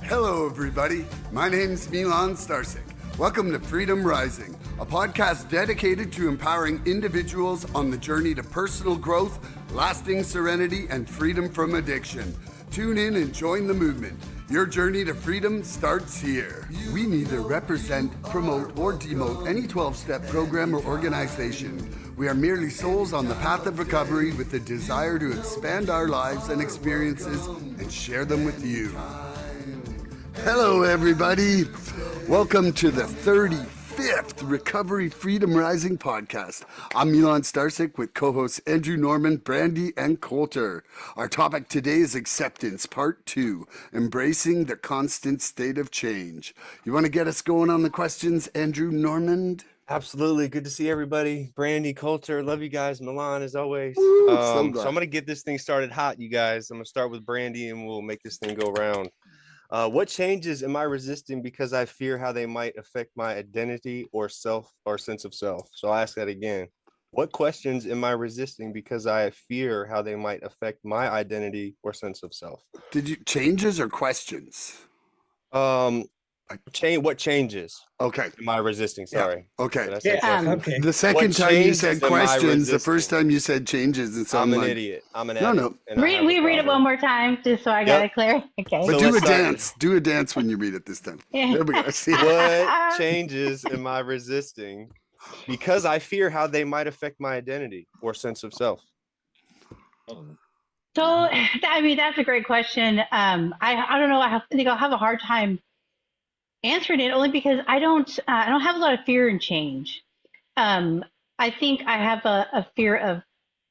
Hello, everybody. My name's Milan Starcic. Welcome to Freedom Rising, a podcast dedicated to empowering individuals on the journey to personal growth, lasting serenity, and freedom from addiction. Tune in and join the movement. Your journey to freedom starts here. We neither represent, promote, or demote any 12-step program or organization. We are merely souls on the path of recovery with the desire to expand our lives and experiences and share them with you. Hello, everybody. Welcome to the 35th Recovery Freedom Rising podcast. I'm Milan Starcic with co-hosts Andrew Norman, Brandi, and Colter. Our topic today is acceptance, part 2, embracing the constant state of change. You want to get us going on the questions, Andrew Norman? Absolutely. Good to see everybody. Brandi, Colter, love you guys. Milan, as always. Woo, So I'm going to get this thing started hot, you guys. I'm going to start with Brandi and we'll make this thing go round. What changes am I resisting because I fear how they might affect my identity or sense of self? So I'll ask that again. What questions am I resisting because I fear how they might affect my identity or sense of self? Did you changes or questions? What changes? Okay. Am I resisting? Sorry. Yeah. Okay. Did I say questions? Okay. The second time you said questions, the first resisting? time you said changes, and so I'm an like, idiot. I'm an No, addict. no. and I have a We read it problem. one more time just so I got it clear. Okay. But So do a let's start. dance. Do a dance when you read it this time. Yeah. There we go. See? What changes am I resisting because I fear how they might affect my identity or sense of self? So, I mean, that's a great question. I don't know. I think I'll have a hard time answering it only because I don't have a lot of fear in change. I think I have a fear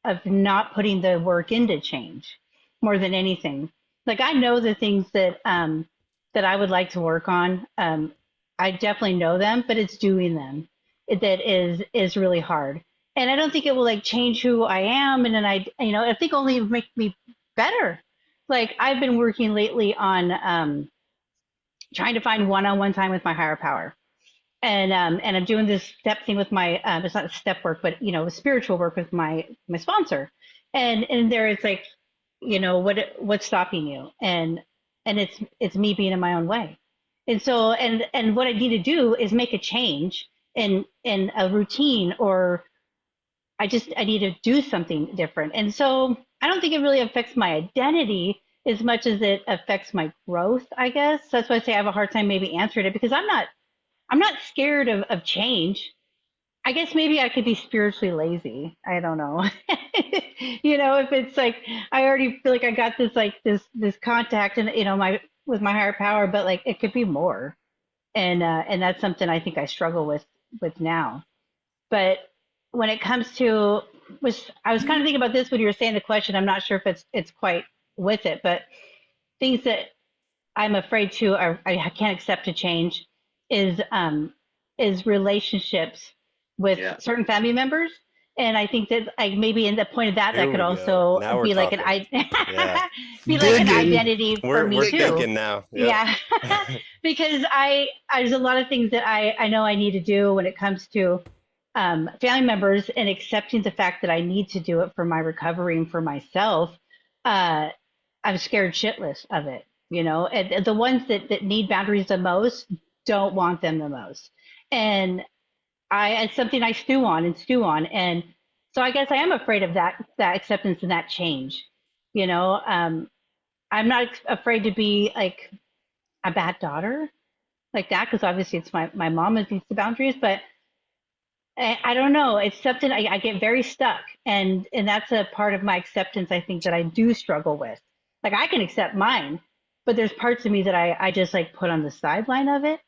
of not putting the work into change more than anything. Like I know the things that I would like to work on. I definitely know them, but it's doing them that is really hard. And I don't think it will like change who I am. And then I think only make me better. Like I've been working lately on trying to find one-on-one time with my higher power. And I'm doing this step thing with my it's not step work, but spiritual work with my sponsor. And there it's like, what's stopping you? And it's me being in my own way. And so and what I need to do is make a change in a routine, or I need to do something different. And so I don't think it really affects my identity as much as it affects my growth, I guess. That's why I say I have a hard time maybe answering it, because I'm not scared of change. I guess maybe I could be spiritually lazy. I don't know. If it's like I already feel like I got this contact and with my higher power, but like it could be more. And that's something I think I struggle with now. But when it comes to, which I was kind of thinking about this when you were saying the question, I'm not sure if it's quite with it, but things that I'm afraid to, or I can't accept to change is relationships with certain family members. And I think that maybe in the point of that could also be like an identity for me we're too. thinking now. Yeah. Because there's a lot of things that I know I need to do when it comes to family members, and accepting the fact that I need to do it for my recovery and for myself. I'm scared shitless of it, and the ones that need boundaries the most don't want them the most. And it's something I stew on. And so I guess I am afraid of that acceptance and that change. I'm not afraid to be like a bad daughter like that, because obviously it's my mom that needs the boundaries, but I don't know. It's something I get very stuck, and that's a part of my acceptance. I think that I do struggle with. Like I can accept mine, but there's parts of me that I just like put on the sideline of it,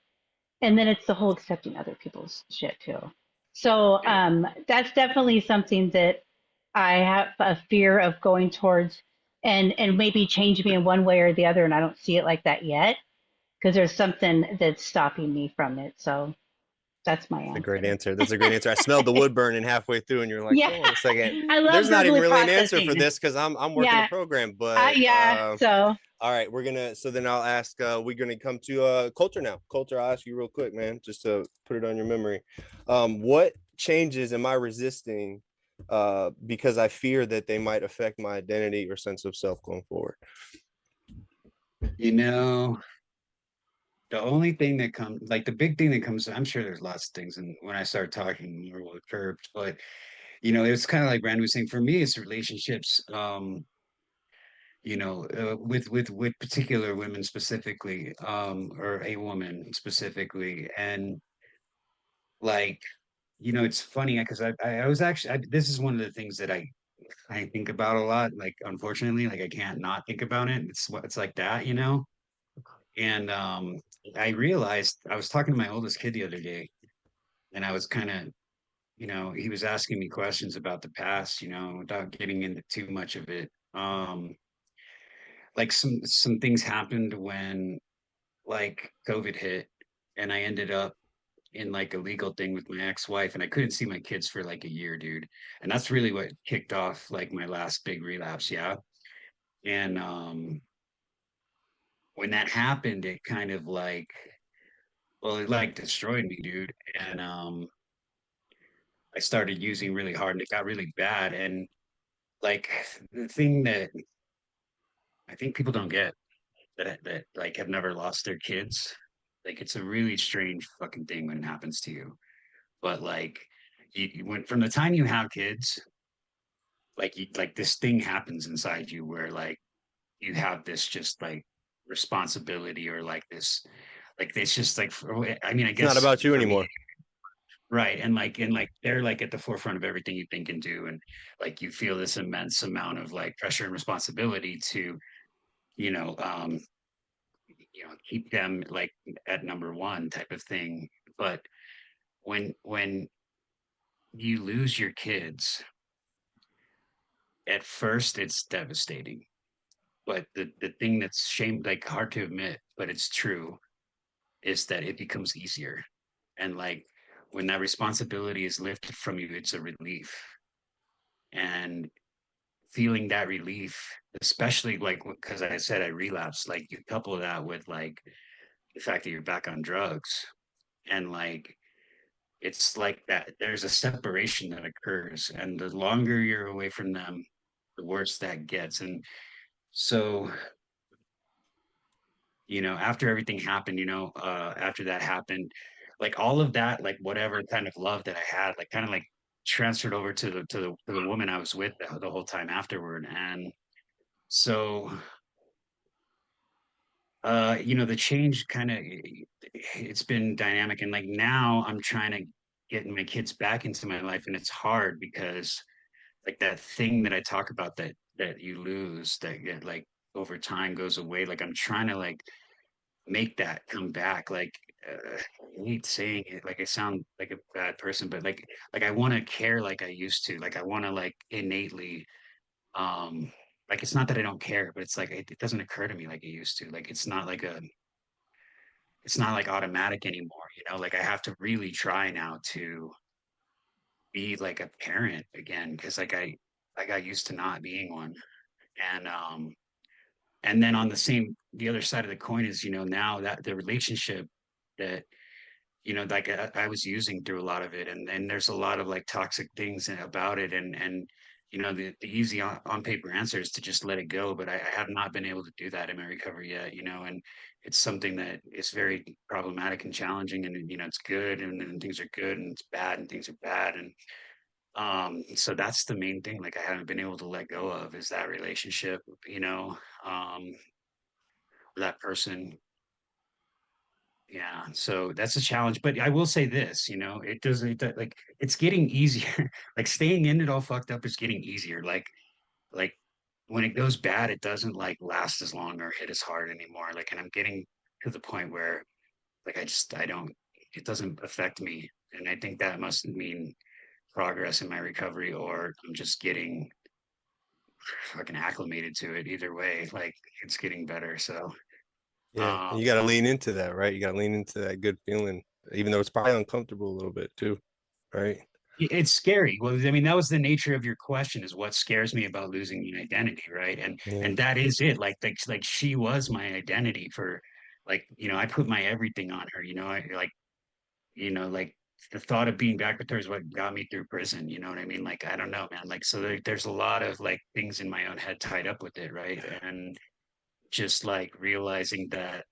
and then it's the whole accepting other people's shit too. So that's definitely something that I have a fear of going towards, and maybe change me in one way or the other, and I don't see it like that yet, because there's something that's stopping me from it. So. That's my answer. That's a great answer. I smelled the wood burning halfway through, and you're like, hold on a second. I love There's not even really processing. an answer for this because I'm working a program. But so all right, so then I'll ask. We're gonna come to Colter now. Colter, I'll ask you real quick, man, just to put it on your memory. What changes am I resisting because I fear that they might affect my identity or sense of self going forward? the only thing that comes, like the big thing that comes, I'm sure there's lots of things, and when I start talking, more will occur. But it's kind of like Brandon was saying. For me, it's relationships. With particular women specifically, or a woman specifically, and like, it's funny because I was actually this is one of the things that I think about a lot. Like, unfortunately, like I can't not think about it. It's like that. And I realized I was talking to my oldest kid the other day, and I was kind of, he was asking me questions about the past, without getting into too much of it. Like some things happened when like COVID hit, and I ended up in like a legal thing with my ex-wife, and I couldn't see my kids for like a year, dude. And that's really what kicked off like my last big relapse, yeah. And when that happened, it kind of like, well, it like destroyed me, dude. And I started using really hard, and it got really bad. And like the thing that I think people don't get, that like have never lost their kids, like it's a really strange fucking thing when it happens to you. But like, when from the time you have kids, like like this thing happens inside you where like you have this just like responsibility, or like it's just like, I mean, I It's not guess about you for me, anymore. right? And like they're like at the forefront of everything you think and do, and like you feel this immense amount of like pressure and responsibility to, you know um keep them like at number one type of thing. But when you lose your kids, at first it's devastating. But the thing that's like hard to admit, but it's true, is that it becomes easier. And like when that responsibility is lifted from you, it's a relief. And feeling that relief, especially like because I said I relapsed, like you couple that with like the fact that you're back on drugs, and like it's like that there's a separation that occurs, and the longer you're away from them, the worse that gets. And so, after everything happened, after that happened, like all of that, like whatever kind of love that I had, like kind of like transferred over to the woman I was with the whole time afterward. And so, the change kind of, it's been dynamic. And like now I'm trying to get my kids back into my life, and it's hard because like that thing that I talk about, that you lose, that get like over time goes away. Like I'm trying to like make that come back. Like, I hate saying it, like I sound like a bad person, but like I want to care like I used to. Like I want to like innately, like it's not that I don't care, but it's like it doesn't occur to me like it used to. Like it's not like automatic anymore. Like I have to really try now to be like a parent again, because like I got used to not being one. And and then on the other side of the coin is, now that the relationship that, like I was using through a lot of it, and there's a lot of like toxic things about it, and the easy on paper answer is to just let it go, but I have not been able to do that in my recovery yet. And it's something that is very problematic and challenging, and it's good, and things are good, and it's bad, and things are bad. And so that's the main thing, like I haven't been able to let go of, is that relationship, um that person. Yeah, so that's a challenge. But I will say this, like it's getting easier. Like staying in it all fucked up is getting easier. Like when it goes bad, it doesn't like last as long or hit as hard anymore. Like, and I'm getting to the point where like I don't, it doesn't affect me. And I think that must mean progress in my recovery, or I'm just getting fucking acclimated to it. Either way, like it's getting better. So Yeah, and um you got to lean into that, right? You got to lean into that good feeling, even though it's probably uncomfortable a little bit too, right? it's scary. Well, I mean, that was the nature of your question, is what scares me about losing an identity, right? And Yeah. and that is it. Like she was my identity for, like, I put my everything on her, I like, like the thought of being back with her is what got me through prison, you know what I mean? Like, I don't know, man. Like, so there's a lot of like things in my own head tied up with it, right? And just like realizing that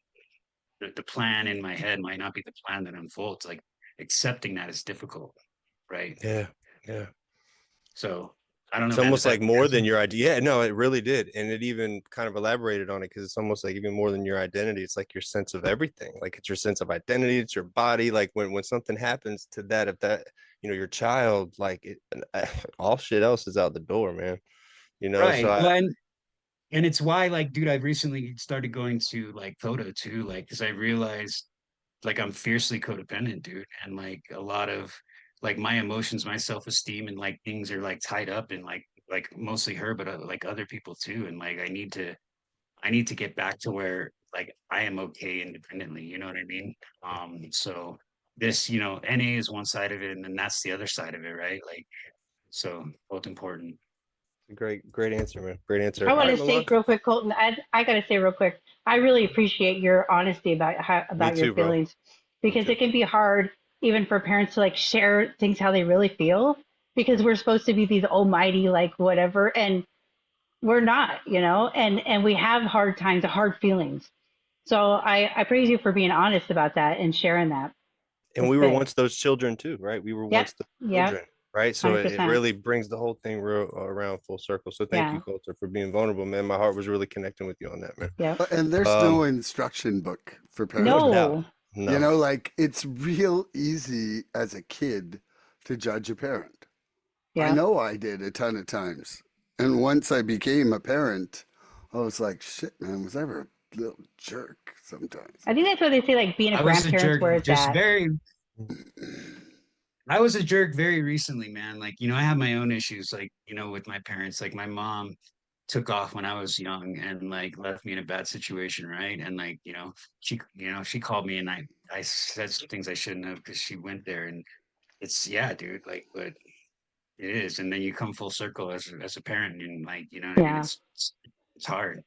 the plan in my head might not be the plan that unfolds. Like accepting that is difficult, right? Yeah. Yeah. So I don't know, It's man. Does almost that like more answer? than your idea. Yeah, no, it really did. And it even kind of elaborated on it because it's almost like even more than your identity. It's like your sense of everything. Like it's your sense of identity, it's your body. Like when something happens to that, if that, your child, like all shit else is out the door, man. So Right. Well, and it's why, like, dude, I've recently started going to like photo too, like, because I realized like I'm fiercely codependent, dude, and like a lot of like my emotions, my self-esteem, and like things are like tied up in like mostly her, but like other people too, and like I need to get back to where like I am okay independently. You know what I mean? So this, NA is one side of it, and then that's the other side of it, right? Like, so both important. great answer, man. Great answer. I All want right, to say Milan. real quick, Colton. I got to say real quick. I really appreciate your honesty Me about your too, bro. feelings, Me because too. it can be hard even for parents to like share things how they really feel, because we're supposed to be these almighty like whatever, and we're not, and we have hard times, hard feelings. So I praise you for being honest about that and sharing that. And It's we were big. once those children too, right? We were Yep. once the Yep. children, right? So it 100%. really brings the whole thing around full circle. So thank you, Yeah. Coulter, for being vulnerable, man. My heart was really connecting with you on that, man. Yep. And there's no Um, instruction book for no doubt. parenting. No. No. Like it's real easy as a kid to judge a parent. I Yep. know I did a ton of times. And once I became a parent, I was like, shit, man, was I ever a little jerk sometimes? I think that's what they say, like being a I was a grandparent's jerk where it's just at. very I was a jerk very recently, man. Like, I have my own issues, like, with my parents. Like, my mom took off when I was young and like left me in a bad situation, right? And like, she called me and I said some things I shouldn't have because she went there. And it's, yeah, dude, like, but it is. And then you come full circle as a parent and like, you know what I mean? Yeah. It's hard.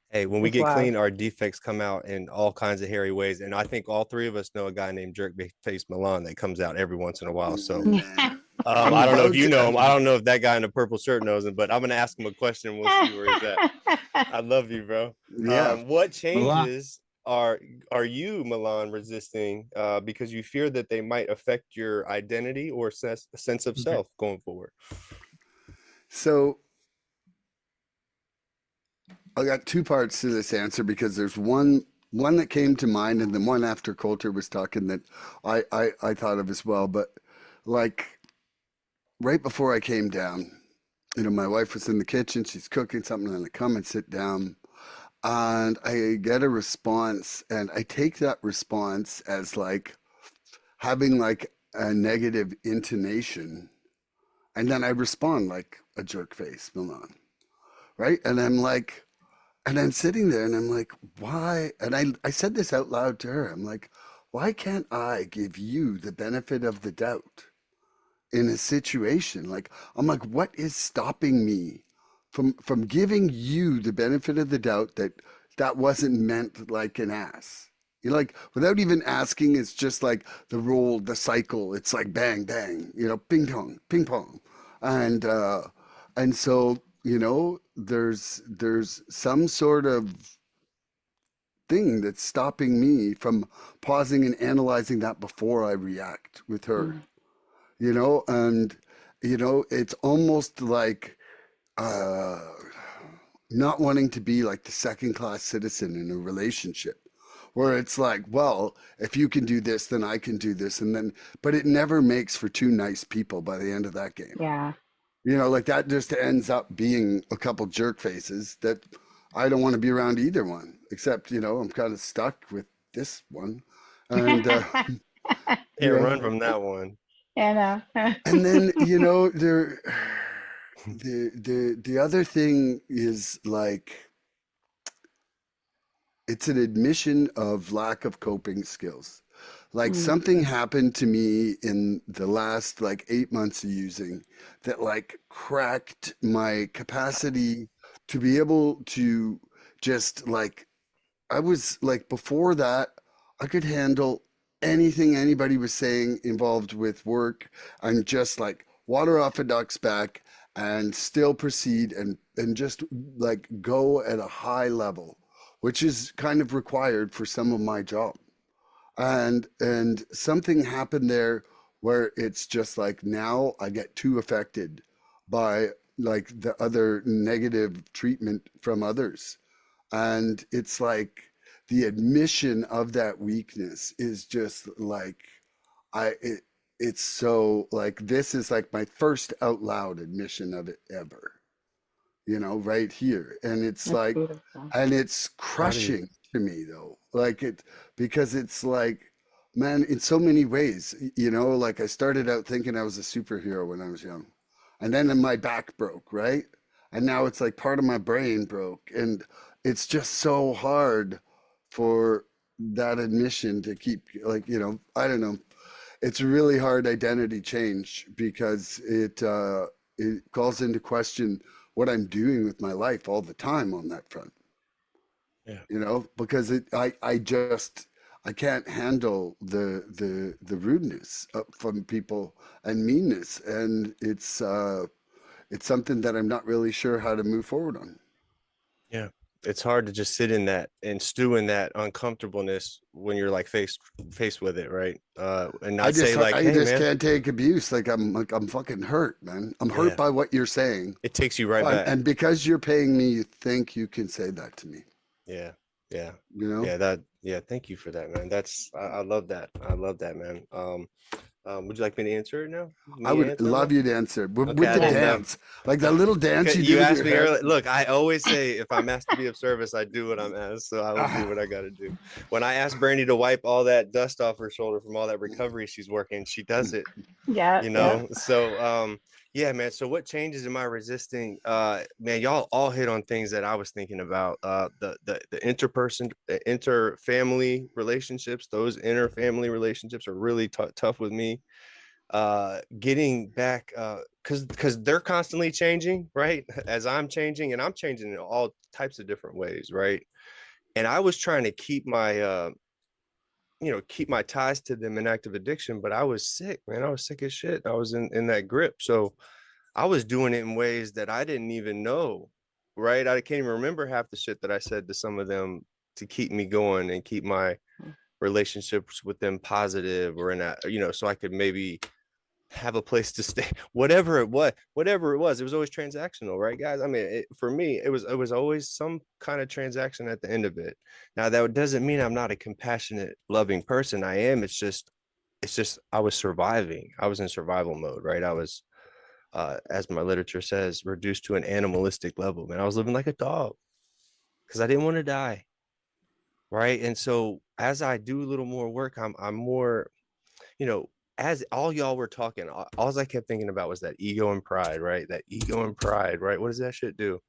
Hey, when we It's get wild. clean, our defects come out in all kinds of hairy ways. And I think all three of us know a guy named Jerkface Milan that comes out every once in a while. So Man, I I'm don't know if about you know to. him. I don't know if that guy in the purple shirt knows him, but I'm gonna ask him a question. We'll see where he's at. I love you, bro. Yeah. What Milan, changes are you, Milan, resisting because you fear that they might affect your identity or sense of self going forward? So I got two parts to this answer because there's one that came to mind and then one after Coulter was talking that I thought of as well. But like right before I came down, my wife was in the kitchen, she's cooking something, and I come and sit down and I get a response, and I take that response as like having like a negative intonation, and then I respond like a jerk face, Milan, right? And I'm sitting there and I'm like, why? And I said this out loud to her. I'm like, why can't I give you the benefit of the doubt in a situation? Like, I'm like, what is stopping me from giving you the benefit of the doubt that that wasn't meant like an ass? Like without even asking, it's just like the roll, the cycle. It's like bang, bang, ping pong, and uh, and so there's some sort of thing that's stopping me from pausing and analyzing that before I react with her. Mm. And it's almost like uh, not wanting to be like the second class citizen in a relationship where it's like, well, if you can do this, then I can do this. But it never makes for two nice people by the end of that game. Yeah. Like that just ends up being a couple jerk faces that I don't want to be around either one, except, I'm kind of stuck with this one. And, you Can't know, run from that one. And and then, the other thing is like, it's an admission of lack of coping skills. Like mm, something happened to me in the last like 8 months of using that like cracked my capacity to be able to just like, I was like, before that, I could handle anything anybody was saying involved with work and just like water off a duck's back and still proceed and just like go at a high level. which is kind of required for some of my job. And something happened there where it's just like now I get too affected by like the other negative treatment from others. And it's like the admission of that weakness is just like I it, it's so like this is like my first out loud admission of it ever, right here. And it's That's like, beautiful. and it's Proud of you. crushing to me though. Like because it's like, man, in so many ways, like I started out thinking I was a superhero when I was young. And then my back broke, right? And now it's like part of my brain broke. And it's just so hard for that admission to keep, like, I don't know. It's a really hard identity change because it calls into question what I'm doing with my life all the time on that front. Yeah. Because I can't handle the rudeness from people and meanness, and it's something that I'm not really sure how to move forward on. Yeah. It's hard to just sit in that and stew in that uncomfortableness when you're like faced with it, right? And not say like, I hey just man, can't take abuse. I'm fucking hurt, man. I'm hurt yeah, by what you're saying, it takes you right back. and because you're paying me, you think you can say that to me. Yeah, yeah, You know, yeah. Thank you for that, man. I love that. I love that, man. Would you like me to answer it now? I Me would answer love that? you to answer Okay, with I the didn't know. dance, like that little dance Okay, you do you with asked your me head. earlier. Look, I always say if I'm asked to be of service, I do what I'm asked. So I will do what I got to do. When I asked Brandy to wipe all that dust off her shoulder from all that recovery she's working, she does it. Yeah, yeah. So yeah, man. So what changes am I resisting? Man, y'all all hit on things that I was thinking about. The inter-family relationships, those inner family relationships are really tough with me. Getting back because they're constantly changing, right? As I'm changing, and I'm changing in all types of different ways, right? And I was trying to keep my ties to them in active addiction, but I was sick, man. I was sick as shit. I was in that grip. So I was doing it in ways that I didn't even know, right? I can't even remember half the shit that I said to some of them to keep me going and keep my relationships with them positive, or in that, so I could maybe have a place to stay. Whatever it was, it was always transactional, right, guys? I mean, for me, it was always some kind of transaction at the end of it. Now that doesn't mean I'm not a compassionate, loving person. I am. It's just I was surviving. I was in survival mode, right? I was, as my literature says, reduced to an animalistic level, man. I was living like a dog because I didn't want to die, right? And so as I do a little more work, I'm more, you know, as all y'all were talking, all I kept thinking about was that ego and pride, right? That ego and pride, right? What does that shit do?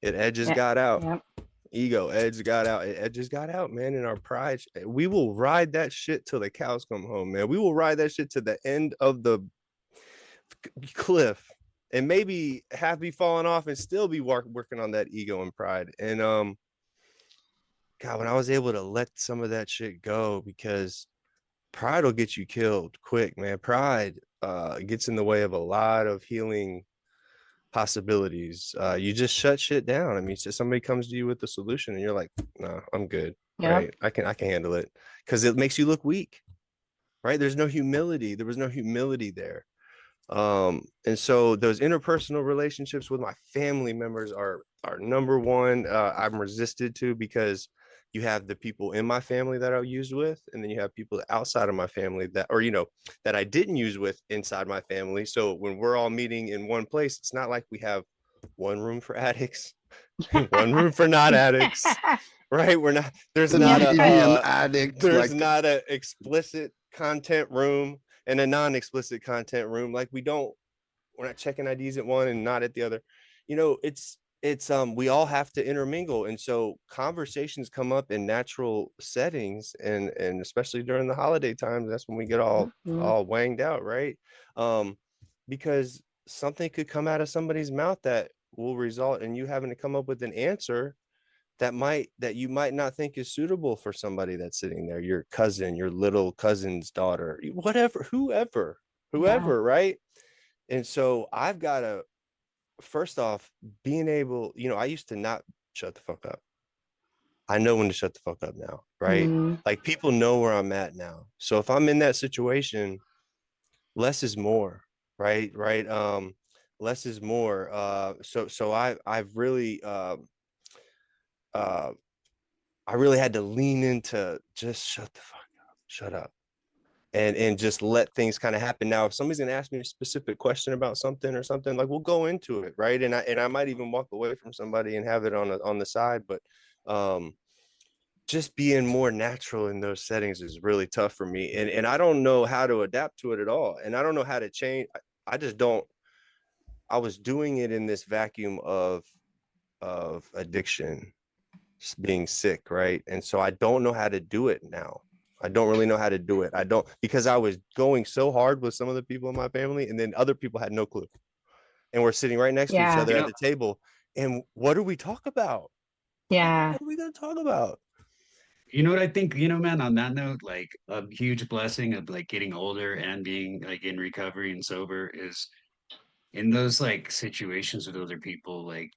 It edges Yeah, got out. yeah. Ego edge got out. It edges got out, man. And our pride, we will ride that shit till the cows come home, man. We will ride that shit to the end of the cliff, and maybe have be falling off and still be working on that ego and pride. And God, when I was able to let some of that shit go, because pride will get you killed quick, man. Pride gets in the way of a lot of healing possibilities. You just shut shit down. I mean, so somebody comes to you with the solution and you're like, no, I'm good. Yep. Right. I can handle it, because it makes you look weak. Right. There's no humility. There was no humility there. And so those interpersonal relationships with my family members are number one. I'm resisted to, because you have the people in my family that I used with, and then you have people outside of my family that, or that I didn't use with inside my family. So when we're all meeting in one place, it's not like we have one room for addicts, one room for not addicts, right? We're not, The medium addict, there's like, not a explicit content room and a non-explicit content room. Like we're not checking IDs at one and not at the other. It's we all have to intermingle. And so conversations come up in natural settings, and especially during the holiday times, that's when we get all Mhm. all wanged out, right? Because something could come out of somebody's mouth that will result in you having to come up with an answer that you might not think is suitable for somebody that's sitting there, your cousin, your little cousin's daughter, whatever, Yeah. whoever, right? And so I've got to, first off, being able, I used to not shut the fuck up. I know when to shut the fuck up now, right? Mm, Like people know where I'm at now. So if I'm in that situation, less is more, right? Right. Less is more. I've really uh I really had to lean into just shut the fuck up, shut up. And just let things kind of happen. Now, if somebody's gonna ask me a specific question about something or something, like we'll go into it, right? And I might even walk away from somebody and have it on the side, but just being more natural in those settings is really tough for me. And I don't know how to adapt to it at all. And I don't know how to change. I just don't. I was doing it in this vacuum of addiction, being sick, right? And so I don't know how to do it now. I don't really know how to do it. I don't, because I was going so hard with some of the people in my family, and then other people had no clue. And we're sitting right next to each yeah, other at the table. And what do we talk about? yeah, What are we going to talk about? You know what I think, man, on that note, like a huge blessing of like getting older and being like in recovery and sober is in those like situations with other people, like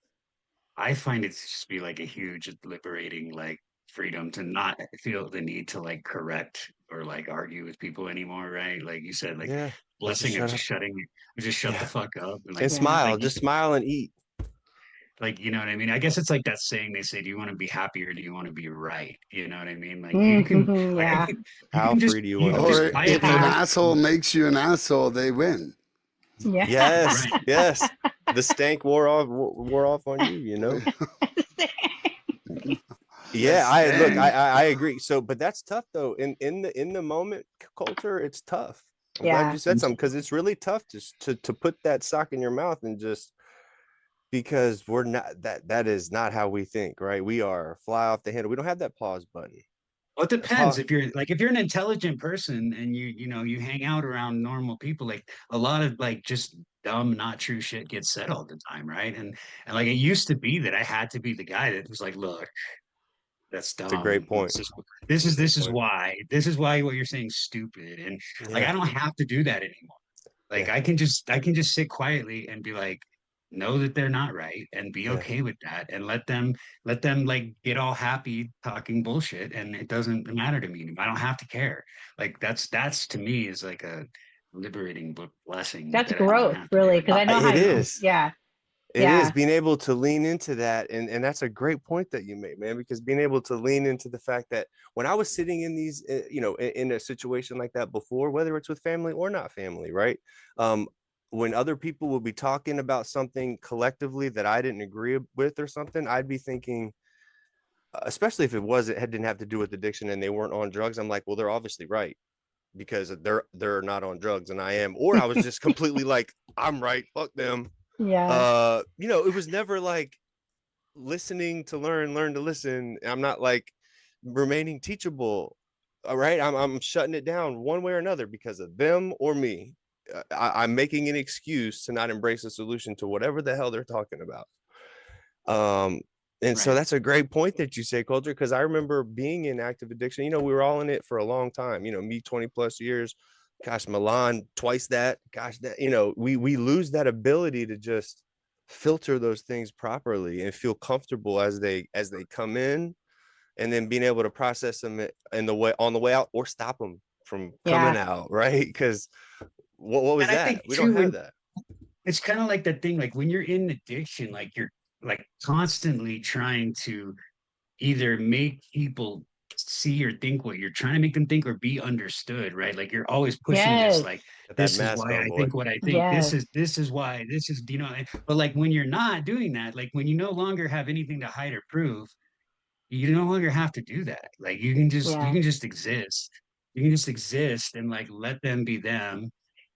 I find it to just be like a huge liberating like freedom to not feel the need to like correct or like argue with people anymore, right? Like you said, like Yeah. Just blessing of shut just up. just shut the Yeah. fuck up and And yeah, smile. like Just smile and eat. like you know what I mean? I guess it's like that saying they say, do you want to be happy or do you want to be right? You know what I mean? Like you can mm-hmm, like yeah, you How can just free do you you want to can just Or be? if quietly an yeah, like asshole makes you an asshole, they win. yeah. Yes. right. Yes. The stank wore off on you, you know? The Yeah, I look, stank. I agree. So, but that's tough though. In the moment, culture, it's tough. I'm glad Yeah, you said something because it's really tough to put that sock in your mouth and just because we're not that is not how we think, right? We are fly off the handle. We don't have that pause button. Well, it That depends. pause, If you're an intelligent person and you hang out around normal people, like a lot of like just dumb, not true shit gets said all the time, right? And like it used to be that I had to be the guy that was like, look, that's it's a great dumb. point. This It's a is great this is point. why what you're saying is stupid. And like Yeah, I don't have to do that anymore. Like yeah, I can just sit quietly and be like, know that they're not right and be yeah. okay with that and let them like get all happy talking bullshit and it doesn't matter to me. I don't have to care. Like that's to me is like a liberating blessing that's that I don't growth, have to do really, because I anymore. know how It you. is. Yeah, It is yeah, being able to lean into that. And that's a great point that you made, man, because being able to lean into the fact that when I was sitting in these, in a situation like that before, whether it's with family or not family, right? When other people will be talking about something collectively that I didn't agree with or something, I'd be thinking, especially if it didn't have to do with addiction and they weren't on drugs, I'm like, well, they're obviously right because they're not on drugs and I am. Or I was just completely like, I'm right, fuck them. yeah, It was never like listening to learn to listen. I'm not like remaining teachable. All right. I'm shutting it down one way or another because of them or me. I'm making an excuse to not embrace a solution to whatever the hell they're talking about. And so Right. that's a great point that you say, Culture, because I remember being in active addiction. We were all in it for a long time. Me 20 plus years. Gosh, Milan twice that. Gosh, that we lose that ability to just filter those things properly and feel comfortable as they come in, and then being able to process them in the way on the way out or stop them from yeah, coming out, right? Because what was And I that? think We don't too, have when that. it's kind of like that thing, like when you're in addiction, like you're like constantly trying to either make people see or think what you're trying to make them think or be understood, right? Like you're always pushing this, yes, like, Got that this is mask why on, I boy. think what I think. yes, This is why this is, but like when you're not doing that, like when you no longer have anything to hide or prove, you no longer have to do that. Like you yeah. can just exist. You can just exist and like let them be them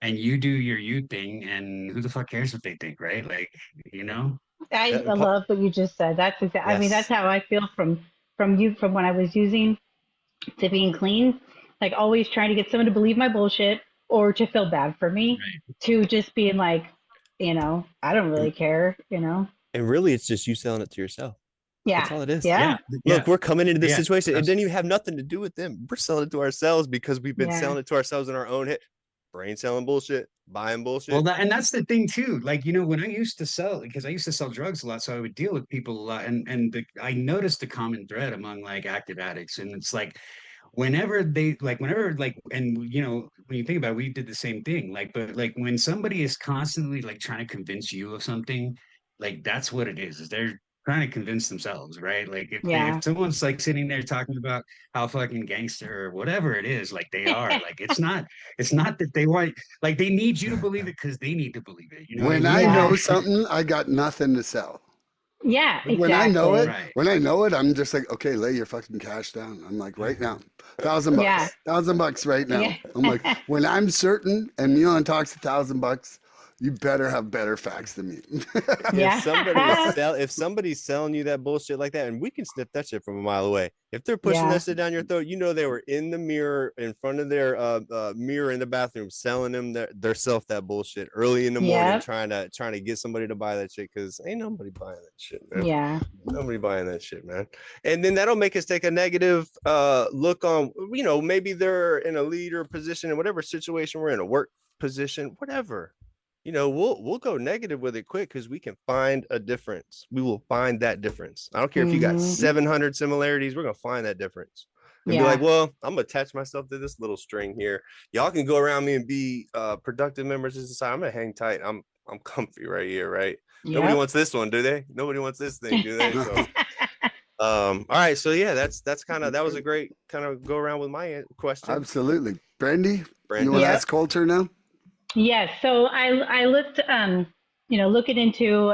and you do your you thing and who the fuck cares what they think, right? Like, you know? I love what you just said. That's I mean, that's Yes. how I feel from when I was using to being clean. Like always trying to get someone to believe my bullshit or to feel bad for me, Right. to just being like, I don't And, really care. and really, it's just you selling it to yourself. That's Yeah, all it is. Yeah. yeah, Yeah. Look, we're coming into this Yeah. situation. It That's didn't even have nothing to do with them. We're selling it to ourselves because we've been yeah, selling it to ourselves in our own head. brain selling bullshit, buying Well, bullshit. and that's the thing too. Like, when I used to sell, because I used to sell drugs a lot, so I would deal with people a lot, and I noticed a common thread among like active addicts, and it's like whenever like, and when you think about it, we did the same thing. Like, but like when somebody is constantly like trying to convince you of something, like that's what it is they're trying to convince themselves, right? Like if Yeah. someone's like sitting there talking about how fucking gangster or whatever it is, like they are, like it's not that they want, like they need you to believe it because they need to believe it. You know what I When I mean? Yeah. know something, I got nothing to sell. Yeah, Like exactly. Right. when I know it, I'm just like, okay, lay your fucking cash down. I'm like, right now, Yeah. $1,000, $1,000 right now. Yeah. I'm like, when I'm certain and Milan talks $1,000, you better have better facts than me. If Yeah. somebody's selling you that bullshit like that, and we can sniff that shit from a mile away. If they're pushing Yeah. that shit down your throat, they were in the mirror in front of their mirror in the bathroom selling them their self that bullshit early in the morning, Yep. trying to get somebody to buy that shit, because ain't nobody buying that shit, man. Yeah. Nobody buying that shit, man. And then that'll make us take a negative look on, maybe they're in a leader position in whatever situation we're in, a work position, whatever. We'll go negative with it quick because we can find a difference. We will find that difference. I don't care if you got Hmm. 700 similarities, we're gonna find that difference and be like, Yeah. well, I'm gonna attach myself to this little string here. Y'all can go around me and be productive members of society. I'm gonna hang tight. I'm comfy right here, right? Nobody Yep. wants this one, do they? Nobody wants this thing, do they? So all right, so yeah, that's kind of, that was a great kind of go around with my question, Absolutely. Brandy, you want Brandon. to Yep. ask Colter now? Yes. So I looked looking into,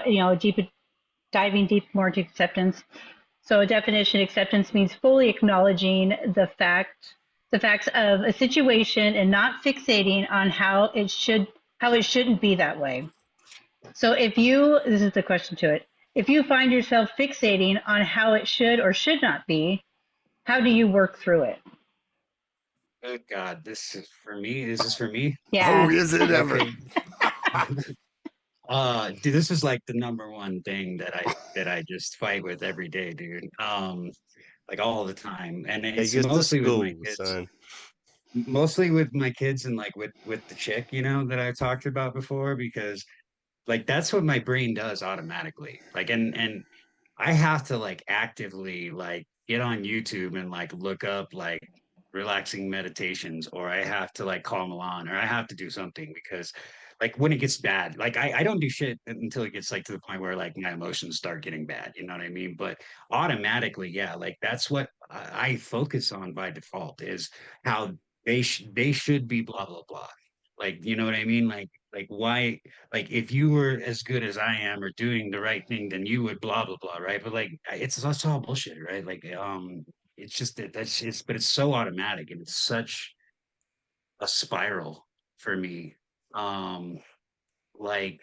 diving deep more into acceptance. So a definition: acceptance means fully acknowledging the facts of a situation and not fixating on how it shouldn't be that way. So this is the question to it. If you find yourself fixating on how it should or should not be, how do you work through it? Oh God, this is for me. Is this for me? Oh, Yeah. is it ever? Okay. Dude, this is like the number one thing that I just fight with every day, dude. Like all the time. And Take it's us to mostly with my school, kids. son. Mostly with my kids and like with the chick, that I talked about before, because like that's what my brain does automatically. Like and I have to like actively like get on YouTube and like look up like relaxing meditations, or I have to like call Milan, or I have to do something, because like when it gets bad, like I don't do shit until it gets like to the point where like my emotions start getting bad, you know what I mean? But automatically, yeah, like that's what I focus on by default, is how they should be blah blah blah. Like, you know what I mean? Like why, like if you were as good as I am or doing the right thing, then you would blah blah blah, right? But like it's all bullshit, right? Like it's just that's it's but it's so automatic, and it's such a spiral for me. Um like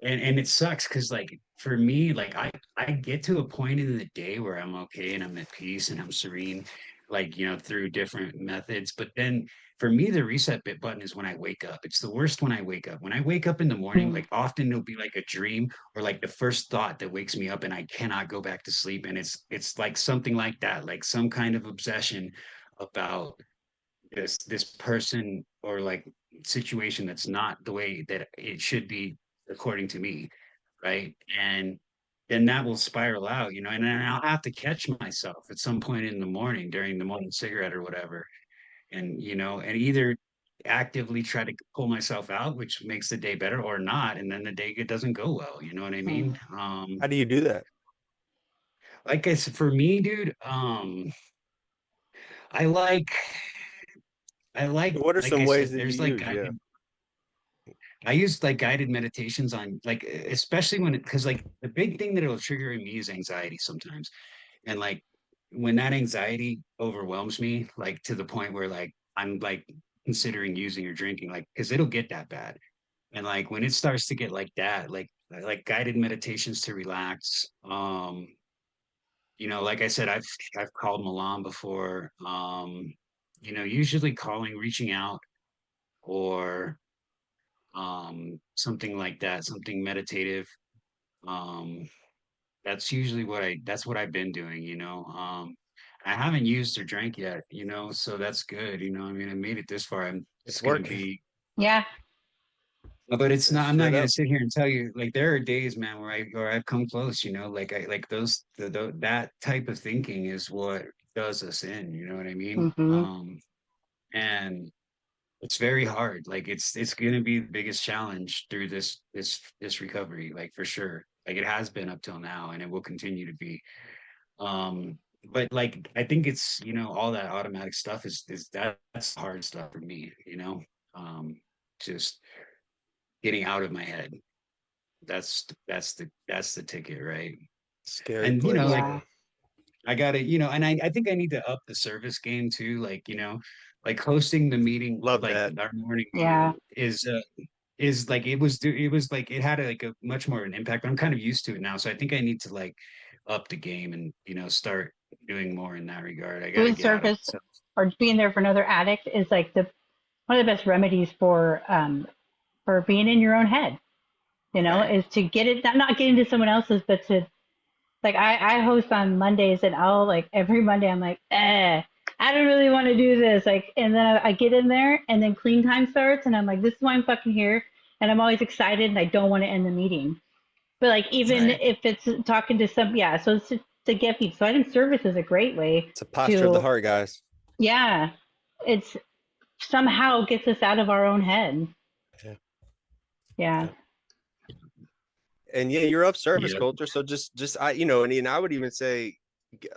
and it sucks because like for me, like I get to a point in the day where I'm okay and I'm at peace and I'm serene, like through different methods. But then for me, the reset bit button is when I wake up. It's the worst when I wake up. When I wake up in the morning, Mm. like often it'll be like a dream or like the first thought that wakes me up and I cannot go back to sleep. And it's like something like that, like some kind of obsession about this person or like situation that's not the way that it should be according to me, right? And then that will spiral out, and then I'll have to catch myself at some point in the morning during the morning cigarette or whatever, and and either actively try to pull myself out, which makes the day better, or not, and then the day doesn't go well, you know what I mean? Mm. How do you do that? Like I said, for me, dude, I like What are like some I ways said, that you there's like use? Yeah. I use like guided meditations on like especially when it because like the big thing that it'll trigger in me is anxiety sometimes. And like when that anxiety overwhelms me, like to the point where like I'm like considering using or drinking, like because it'll get that bad. And like when it starts to get like that, like guided meditations to relax. Like I said, I've called Milan before. Usually calling, reaching out, or something like that, something meditative. um that's what I've been doing. I haven't used or drank yet, so that's good. I mean, I made it this far. it's going to working. be. Yeah. But it's not. I'm not Shut gonna up. sit here and tell you like there are days, man, where I've come close. Like I like those that type of thinking is what does us in. You know what I mean? Hmm. And it's very hard. Like it's gonna be the biggest challenge through this recovery, like for sure. Like it has been up till now, and it will continue to be. Um, but like I think it's all that automatic stuff is that's hard stuff for me. Just getting out of my head. That's the ticket, right? Scary And place, like Yeah. man. I gotta, and I think I need to up the service game too. Like, like hosting the meeting, Love like that. our morning Yeah. meeting is like it was like it had like a much more of an impact, but I'm kind of used to it now. So I think I need to like up the game and start doing more in that regard. I gotta Doing get out of service myself. or being there for another addict is like the one of the best remedies for being in your own head. Right. Is to get it not get into someone else's, but to like I host on Mondays and I'll like every Monday I'm like, I don't really want to do this. Like and then I get in there and then clean time starts and I'm like, this is why I'm fucking here. And I'm always excited and I don't want to end the meeting. But like even Right. if it's talking to some so it's to get people. So I think service is a great way It's a posture of the to heart, guys. yeah. It's somehow gets us out of our own head. Yeah. Yeah. Yeah. And yeah, you're of service Yeah. culture. So just and I would even say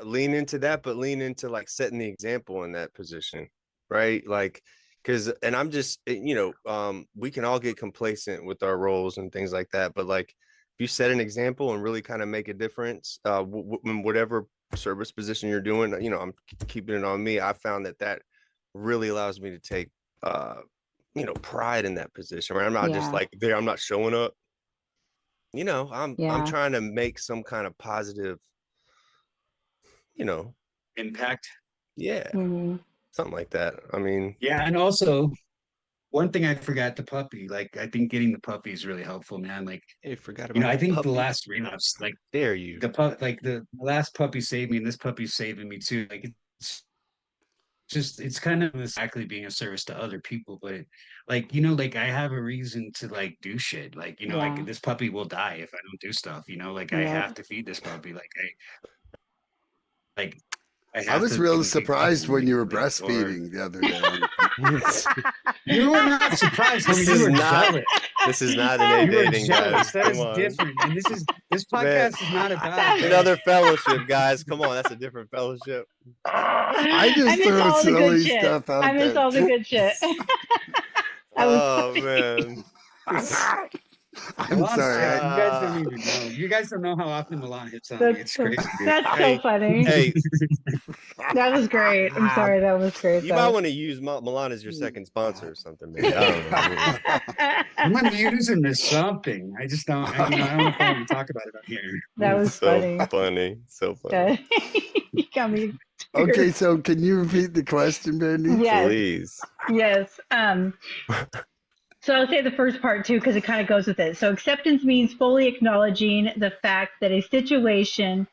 lean into that, but lean into like setting the example in that position, right? Like, because I'm just we can all get complacent with our roles and things like that, but like if you set an example and really kind of make a difference, in whatever service position you're doing, I'm keeping it on me. I found that really allows me to take pride in that position, right? I'm not just Yeah. like there, I'm not showing up. I'm Yeah. trying to make some kind of positive, you know, Impact. yeah, Hmm. something like that. I mean, Yeah. And also one thing I forgot, the puppy. Like I think getting the puppy is really helpful, man. Like, hey, forgot about I the think the puppy. last relapse, like Dare you? the last puppy saved me, and this puppy's saving me too. Like it's kind of exactly being a service to other people, but like like I have a reason to like do shit. Like like Yeah. this puppy will die if I don't do stuff. Like I Yep. have to feed this puppy. Like I I have was to real fucking keep surprised fucking when with you were it, or breastfeeding the other day. you were not surprised, This homie. You is were not. jealous. This is not an A You were dating, guys. jealous. That Come is on, different. And this man. podcast is not about It's that. another fellowship, guys. Come on, that's a different fellowship. I I just miss throw all the good silly shit. stuff I out miss there. all the good shit. That was Oh funny. man. I'm Milan's sorry. you guys don't Uh, even know. You guys don't know how often Milan hits on me. That's It's so, crazy, dude. that's so hey, funny. hey, That was great. I'm sorry. That was great you might though. want to use Milan as your second sponsor or something, maybe. I don't know. I'm gonna use him as something. I just don't. I don't know if I want to talk about it on here. That was So funny. funny. So funny. You got me. Okay, triggered. so can you repeat the question, Bendy? Yes. Please. Yes. So I'll say the first part too, because it kind of goes with it. So acceptance means fully acknowledging the fact that a situation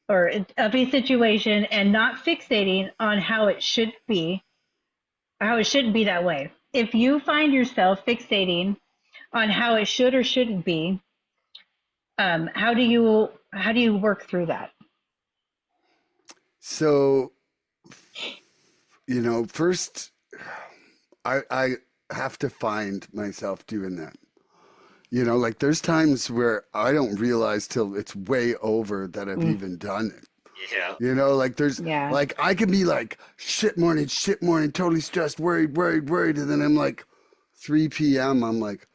or of a situation and not fixating on how it should be, how it shouldn't be that way. If you find yourself fixating on how it should or shouldn't be, how do you work through that? So, first, I have to find myself doing that. Like there's times where I don't realize till it's way over that I've Mm, even done it. Yeah. Like there's yeah. like I can be like shit morning, totally stressed, worried, and then I'm like 3 p.m. I'm like,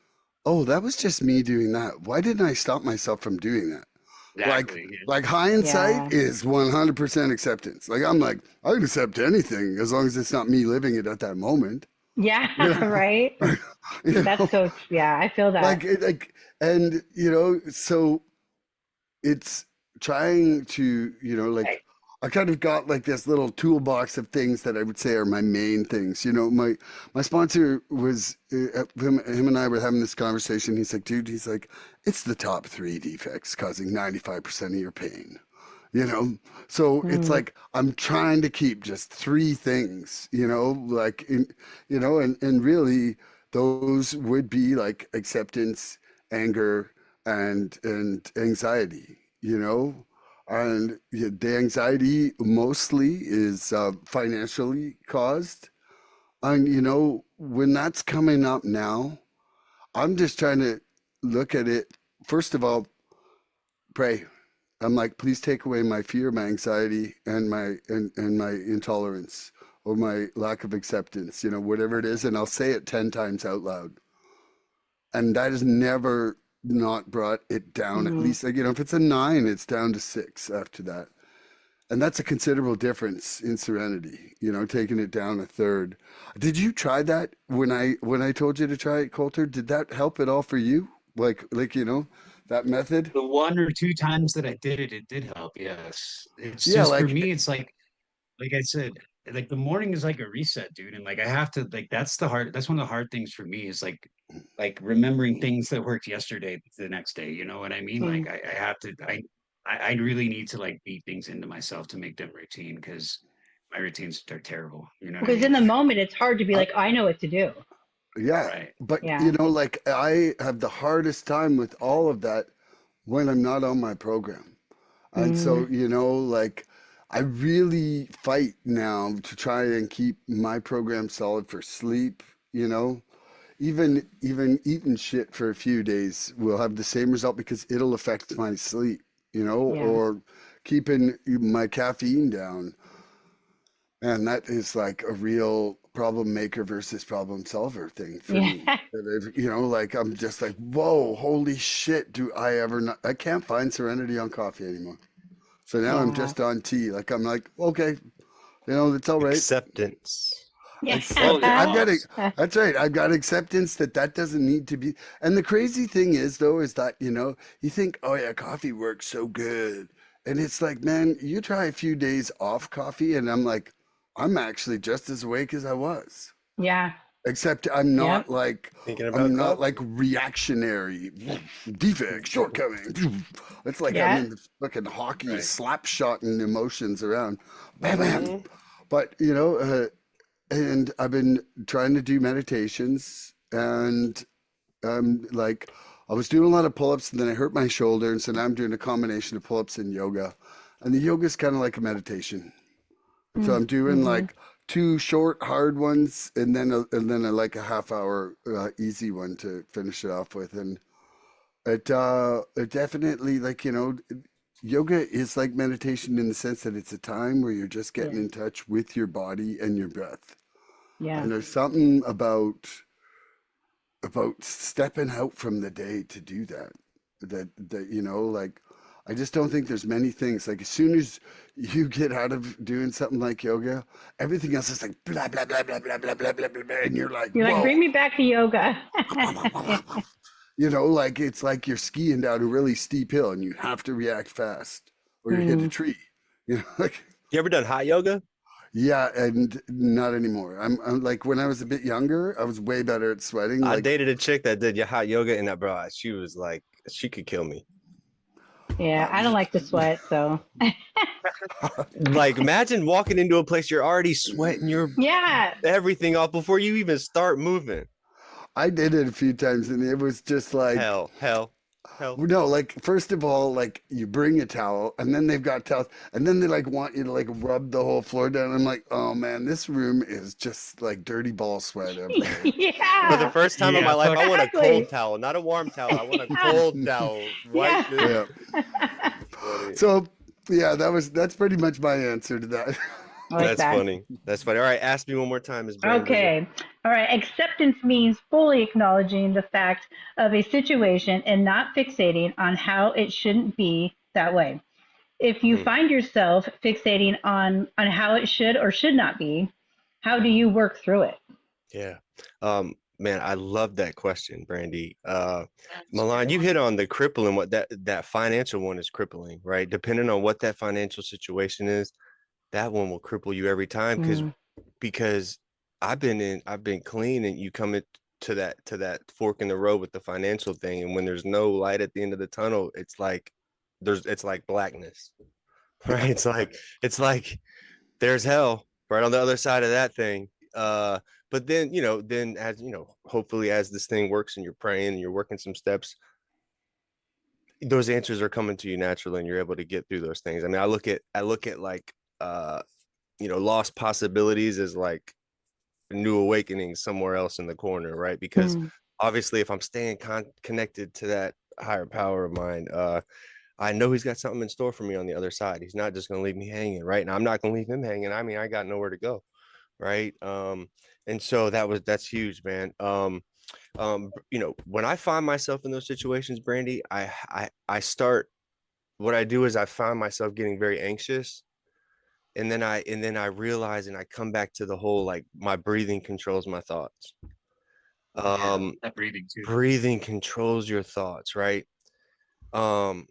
oh, that was just me doing that. Why didn't I stop myself from doing that? Like Exactly. like hindsight Yeah. is 100% acceptance. Like I'm like I can accept anything as long as it's not me living it at that moment. Yeah. You know, Right. you That's know, so. Yeah. I feel that. and so it's trying to, like I kind of got like this little toolbox of things that I would say are my main things. My sponsor was him and I were having this conversation. He's like, dude, it's the top three defects causing 95% of your pain. you know? So it's Mm. like I'm trying to keep just three things, like and really those would be like acceptance, anger, and anxiety, and the anxiety mostly is financially caused. And when that's coming up now, I'm just trying to look at it. First of all, pray. I'm like, please take away my fear, my anxiety, and my intolerance or my lack of acceptance, whatever it is, and I'll say it 10 times out loud. And that has never not brought it down. At Mm. least, like, if it's a 9, it's down to 6 after that. And that's a considerable difference in serenity, taking it down a third. Did you try that when I told you to try it, Coulter? Did that help at all for you? Like that method? The one or two times that I did it, it did help. Yes. It's Yeah, just for like me, it's like I said, like the morning is like a reset, dude. And like I have to like that's one of the hard things for me is like remembering things that worked yesterday the next day. You know what I mean? Like Mm. I have to I really need to like beat things into myself to make them routine because my routines are terrible. You know what I Because in mean? the moment, it's hard to be I, like, I know what to do. yeah, Right. but Yeah. like I have the hardest time with all of that when I'm not on my program. And Mm. so, like I really fight now to try and keep my program solid for sleep, you know. Even eating shit for a few days will have the same result because it'll affect my sleep, Yeah. or keeping my caffeine down. And that is like a real problem maker versus problem solver thing for Yeah. me. Like I'm just like, whoa, holy shit, do I ever not? I can't find serenity on coffee anymore. So now I'm Yeah. just on tea. Like I'm like, okay, it's all right. Acceptance. Oh Accept. yeah. I've Yeah. got it. That's right. I've got acceptance that doesn't need to be. And the crazy thing is, though, is that you think, oh yeah, coffee works so good, and it's like, man, you try a few days off coffee, and I'm like, I'm actually just as awake as I was, Yeah. except I'm Yep. not like. Thinking about I'm not coffee. like reactionary, defect, shortcoming. It's like I'm Yeah. in the fucking hockey, Right. slap shotting emotions around. Bam, bam. Hmm. But and I've been trying to do meditations and like I was doing a lot of pull-ups and then I hurt my shoulder and so now I'm doing a combination of pull-ups and yoga. And the yoga is kind of like a meditation. So I'm doing Mm-hmm. like two short hard ones and then like a half hour easy one to finish it off with. And it definitely like yoga is like meditation in the sense that it's a time where you're just getting Yeah. in touch with your body and your breath. Yeah. And there's something about stepping out from the day to do that. That like I just don't think there's many things. Like as soon as you get out of doing something like yoga, everything else is like blah blah blah blah blah blah blah blah blah, blah and you're like, You're like, whoa. bring me back to yoga. Like it's like you're skiing down a really steep hill and you have to react fast or you hit a Mm. tree. Like You ever done hot yoga? yeah, and not anymore. I'm like when I was a bit younger, I was way better at sweating. I Like dated a chick that did hot yoga, and that bro, she was like, she could kill me. Yeah. I don't like to sweat. So, Like, imagine walking into a place you're already sweating your yeah. everything off before you even start moving. I did it a few times and it was just like Hell, hell, hell. no, like first of all, like you bring a towel and then they've got towels and then they like want you to like rub the whole floor down. I'm like, oh man, this room is just like dirty ball sweat everywhere. For the Yeah. first time in Yeah. my life, I want a Exactly. cold towel, not a warm towel. I want a Yeah. cold towel. Wipe this. Yeah. Yeah. Funny. So yeah, that's pretty much my answer to that. I like That's that. funny. That's funny. All right, ask me one more time, Miss Brand. Okay. All right. Acceptance means fully acknowledging the fact of a situation and not fixating on how it shouldn't be that way. If you Hmm. find yourself fixating on how it should or should not be, how do you work through it? Yeah. Man, I love that question, Brandy. Milan, you hit on the crippling, what that financial one is crippling, right? Depending on what that financial situation is, that one will cripple you every time Mm. because I've been clean and you come to that fork in the road with the financial thing. And when there's no light at the end of the tunnel, it's like blackness. right? It's like there's hell right on the other side of that thing. But then, then as hopefully as this thing works and you're praying and you're working some steps, those answers are coming to you naturally and you're able to get through those things. I mean, I look at like lost possibilities as like a new awakening somewhere else in the corner, right? Because Mm. obviously if I'm staying connected to that higher power of mine, I know he's got something in store for me on the other side. He's not just going to leave me hanging, right? And I'm not going to leave him hanging. I mean, I got nowhere to go, right? And so that's huge, man. When I find myself in those situations, Brandy, I start. What I do is I find myself getting very anxious, and then I realize, and I come back to the whole like my breathing controls my thoughts. That breathing too. Breathing controls your thoughts, right? Um,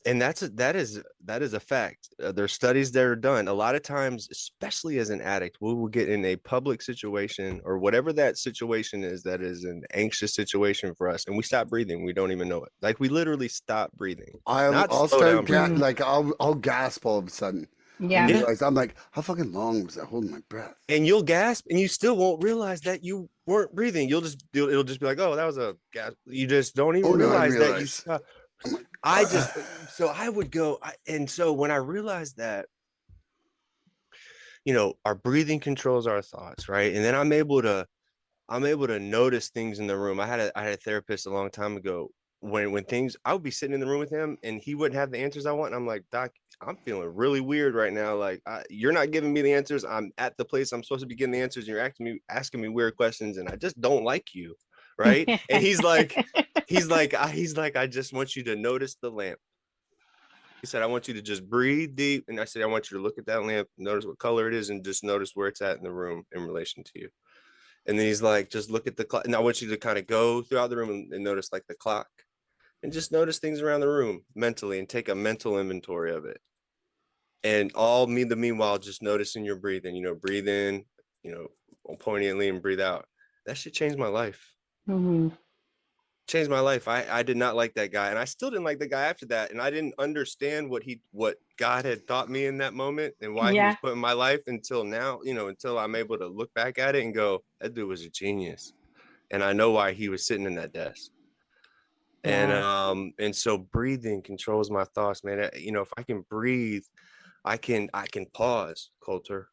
and that is a fact. There's studies that are done a lot of times, especially as an addict, we will get in a public situation or whatever that situation is, that is an anxious situation for us, and we stop breathing. We don't even know it. Like we literally stop breathing. Not I'll slow start down breathing. like I'll gasp all of a sudden. Yeah. And realize I'm like, how fucking long was I holding my breath? And you'll gasp and you still won't realize that you weren't breathing. It'll just be like, oh, that was a gasp. You just don't even No, I realize that you realize. stopped. I'm like, So I would go, and so when I realized that, our breathing controls our thoughts, right? And then I'm able to notice things in the room. I had a therapist a long time ago. When things, I would be sitting in the room with him and he wouldn't have the answers I want. And I'm like, Doc, I'm feeling really weird right now. Like you're not giving me the answers. I'm at the place I'm supposed to be getting the answers. And you're asking me weird questions, and I just don't like you, right? And he's like, I just want you to notice the lamp. He said, I want you to just breathe deep. And I said, I want you to look at that lamp, notice what color it is, and just notice where it's at in the room in relation to you. And then he's like, just look at the clock. And I want you to kind of go throughout the room and notice like the clock, and just notice things around the room mentally and take a mental inventory of it. And the meanwhile, just noticing your breathing, breathe in, poignantly, and breathe out. That shit changed my life. Hmm. Changed my life. I did not like that guy, and I still didn't like the guy after that. And I didn't understand what God had taught me in that moment and why he was Yeah. put in my life until now, until I'm able to look back at it and go, that dude was a genius. And I know why he was sitting in that desk. And so breathing controls my thoughts, man. If I can breathe, I can pause, Colter.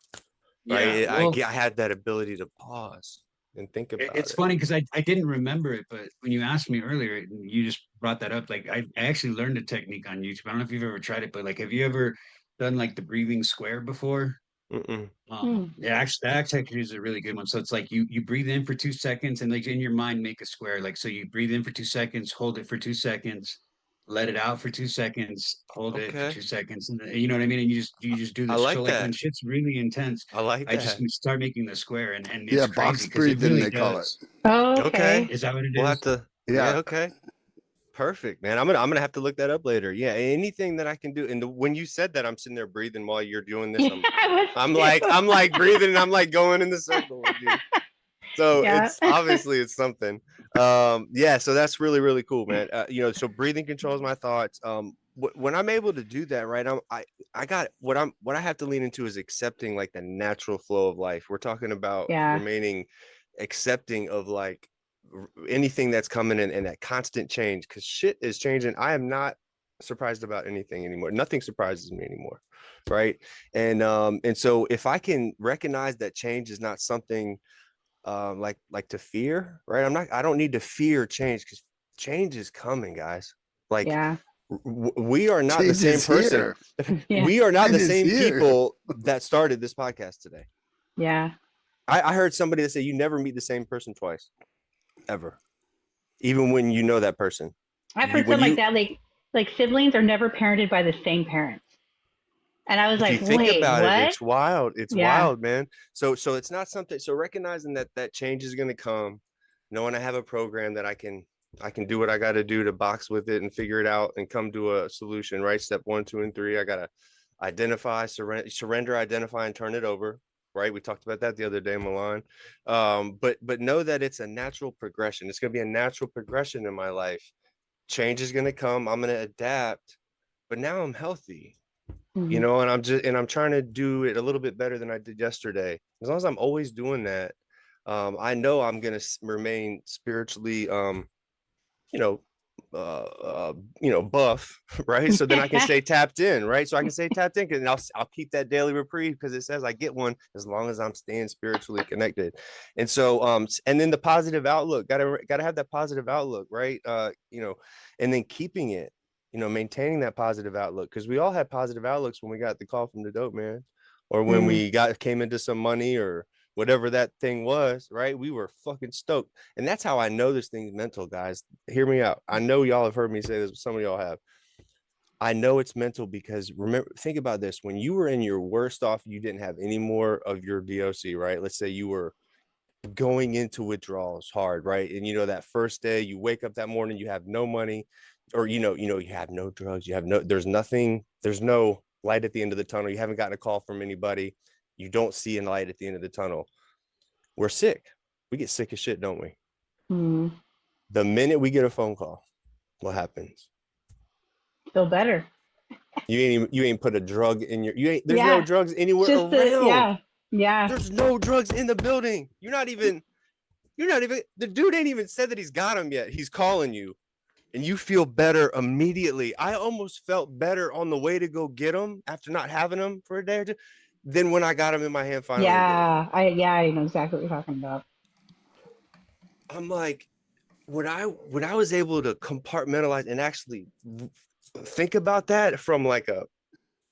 Right? Yeah. Well, I had that ability to pause and think about it's it. funny because I didn't remember it, but when you asked me earlier, you just brought that up. Like I actually learned a technique on YouTube. I don't know if you've ever tried it, but like, have you ever done like the breathing square before? Mm-mm. Mm. Yeah, actually, that actually is a really good one. So it's like you breathe in for 2 seconds and like in your mind make a square. Like so you breathe in for 2 seconds, hold it for 2 seconds, let it out for 2 seconds, hold it for Okay. 2 seconds, and you know what I mean. And you just do I this. So like like when that. shit's really intense, I like I just that. start making the square, and yeah, it's crazy box because it breathing, really they call it. does. Oh, Okay. okay. Is that what it We'll have is? to, yeah, Yeah. okay. Perfect, man. I'm gonna have to look that up later. Yeah, anything that I can do. And when you said that, I'm sitting there breathing while you're doing this. Yeah, I was I'm like breathing, and I'm like going in the circle with you. So Yeah. it's obviously it's something. Yeah, so that's really, really cool, man. So breathing controls my thoughts. When I'm able to do that, right, I got what I have to lean into is accepting like the natural flow of life. We're talking about Yeah. remaining accepting of like anything that's coming in and that constant change, because shit is changing. I am not surprised about anything anymore. Nothing surprises me anymore, right? And so if I can recognize that change is not something like to fear, right? I don't need to fear change, because change is coming, guys. Like Yeah. we are not the Change same is person. here. Yeah. We are not the Change is same here. people that started this podcast today. Yeah. I heard somebody that say you never meet the same person twice, ever, even when you know that person. I've heard When something like you, that. Like siblings are never parented by the same parents. And I was if you like, think wait, about it, what? it's wild. It's Yeah. wild, man. So it's not something. So recognizing that change is going to come, knowing I have a program that I can do what I got to do to box with it and figure it out and come to a solution, right? Step 1, 2, and 3. I got to identify, surrender, identify, and turn it over. Right. We talked about that the other day, Milan. But know that it's a natural progression. It's going to be a natural progression in my life. Change is going to come. I'm going to adapt, but now I'm healthy. you know, and I'm trying to do it a little bit better than I did yesterday. As long as I'm always doing that, I know I'm going to remain spiritually, you know, buff, right? So then I can stay tapped in, right? So I can stay tapped in, and I'll keep that daily reprieve because it says I get one as long as I'm staying spiritually connected. And so, and then the positive outlook, gotta have that positive outlook, right? And then keeping it, maintaining that positive outlook, because we all had positive outlooks when we got the call from the dope man, or when we came into some money or whatever that thing was, right? We were fucking stoked. And that's how I know this thing's mental, guys. Hear me out. I know y'all have heard me say this, but some of y'all have. I know it's mental because think about this. When you were in your worst off, you didn't have any more of your DOC, right? Let's say you were going into withdrawals hard, right? And that first day you wake up that morning, you have no money, or you have no drugs, there's no light at the end of the tunnel. You haven't gotten a call from anybody. You don't see a light at the end of the tunnel. We're sick. We get sick as shit, don't we? The minute we get a phone call, what happens? Feel better. You ain't put a drug in there's no drugs anywhere around. There's no drugs in the building. You're not even, the dude ain't even said that he's got them yet. He's calling you and you feel better immediately. I almost felt better on the way to go get them after not having them for a day or two than when I got them in my hand finally. I know exactly what you're talking about. I'm like, when I was able to compartmentalize and actually think about that from like a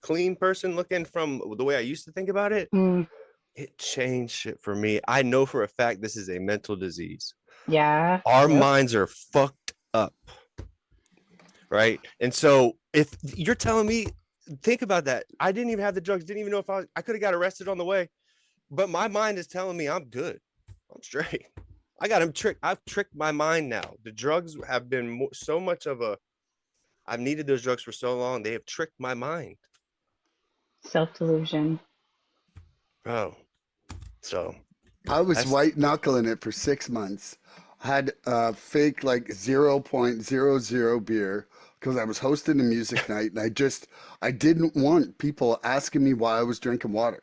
clean person looking from the way I used to think about it, it changed shit for me. I know for a fact this is a mental disease. Yeah. Our minds are fucked up. Right. And so if you're telling me, think about that. I didn't even have the drugs, didn't even know if I could have got arrested on the way, but my mind is telling me I'm good. I'm straight. I got him tricked. I've tricked my mind now. The drugs have been so much of I've needed those drugs for so long. They have tricked my mind. Self-delusion. Bro. So I was white knuckling it for 6 months. I had a fake like 0.00 beer because I was hosting a music night, and I didn't want people asking me why I was drinking water.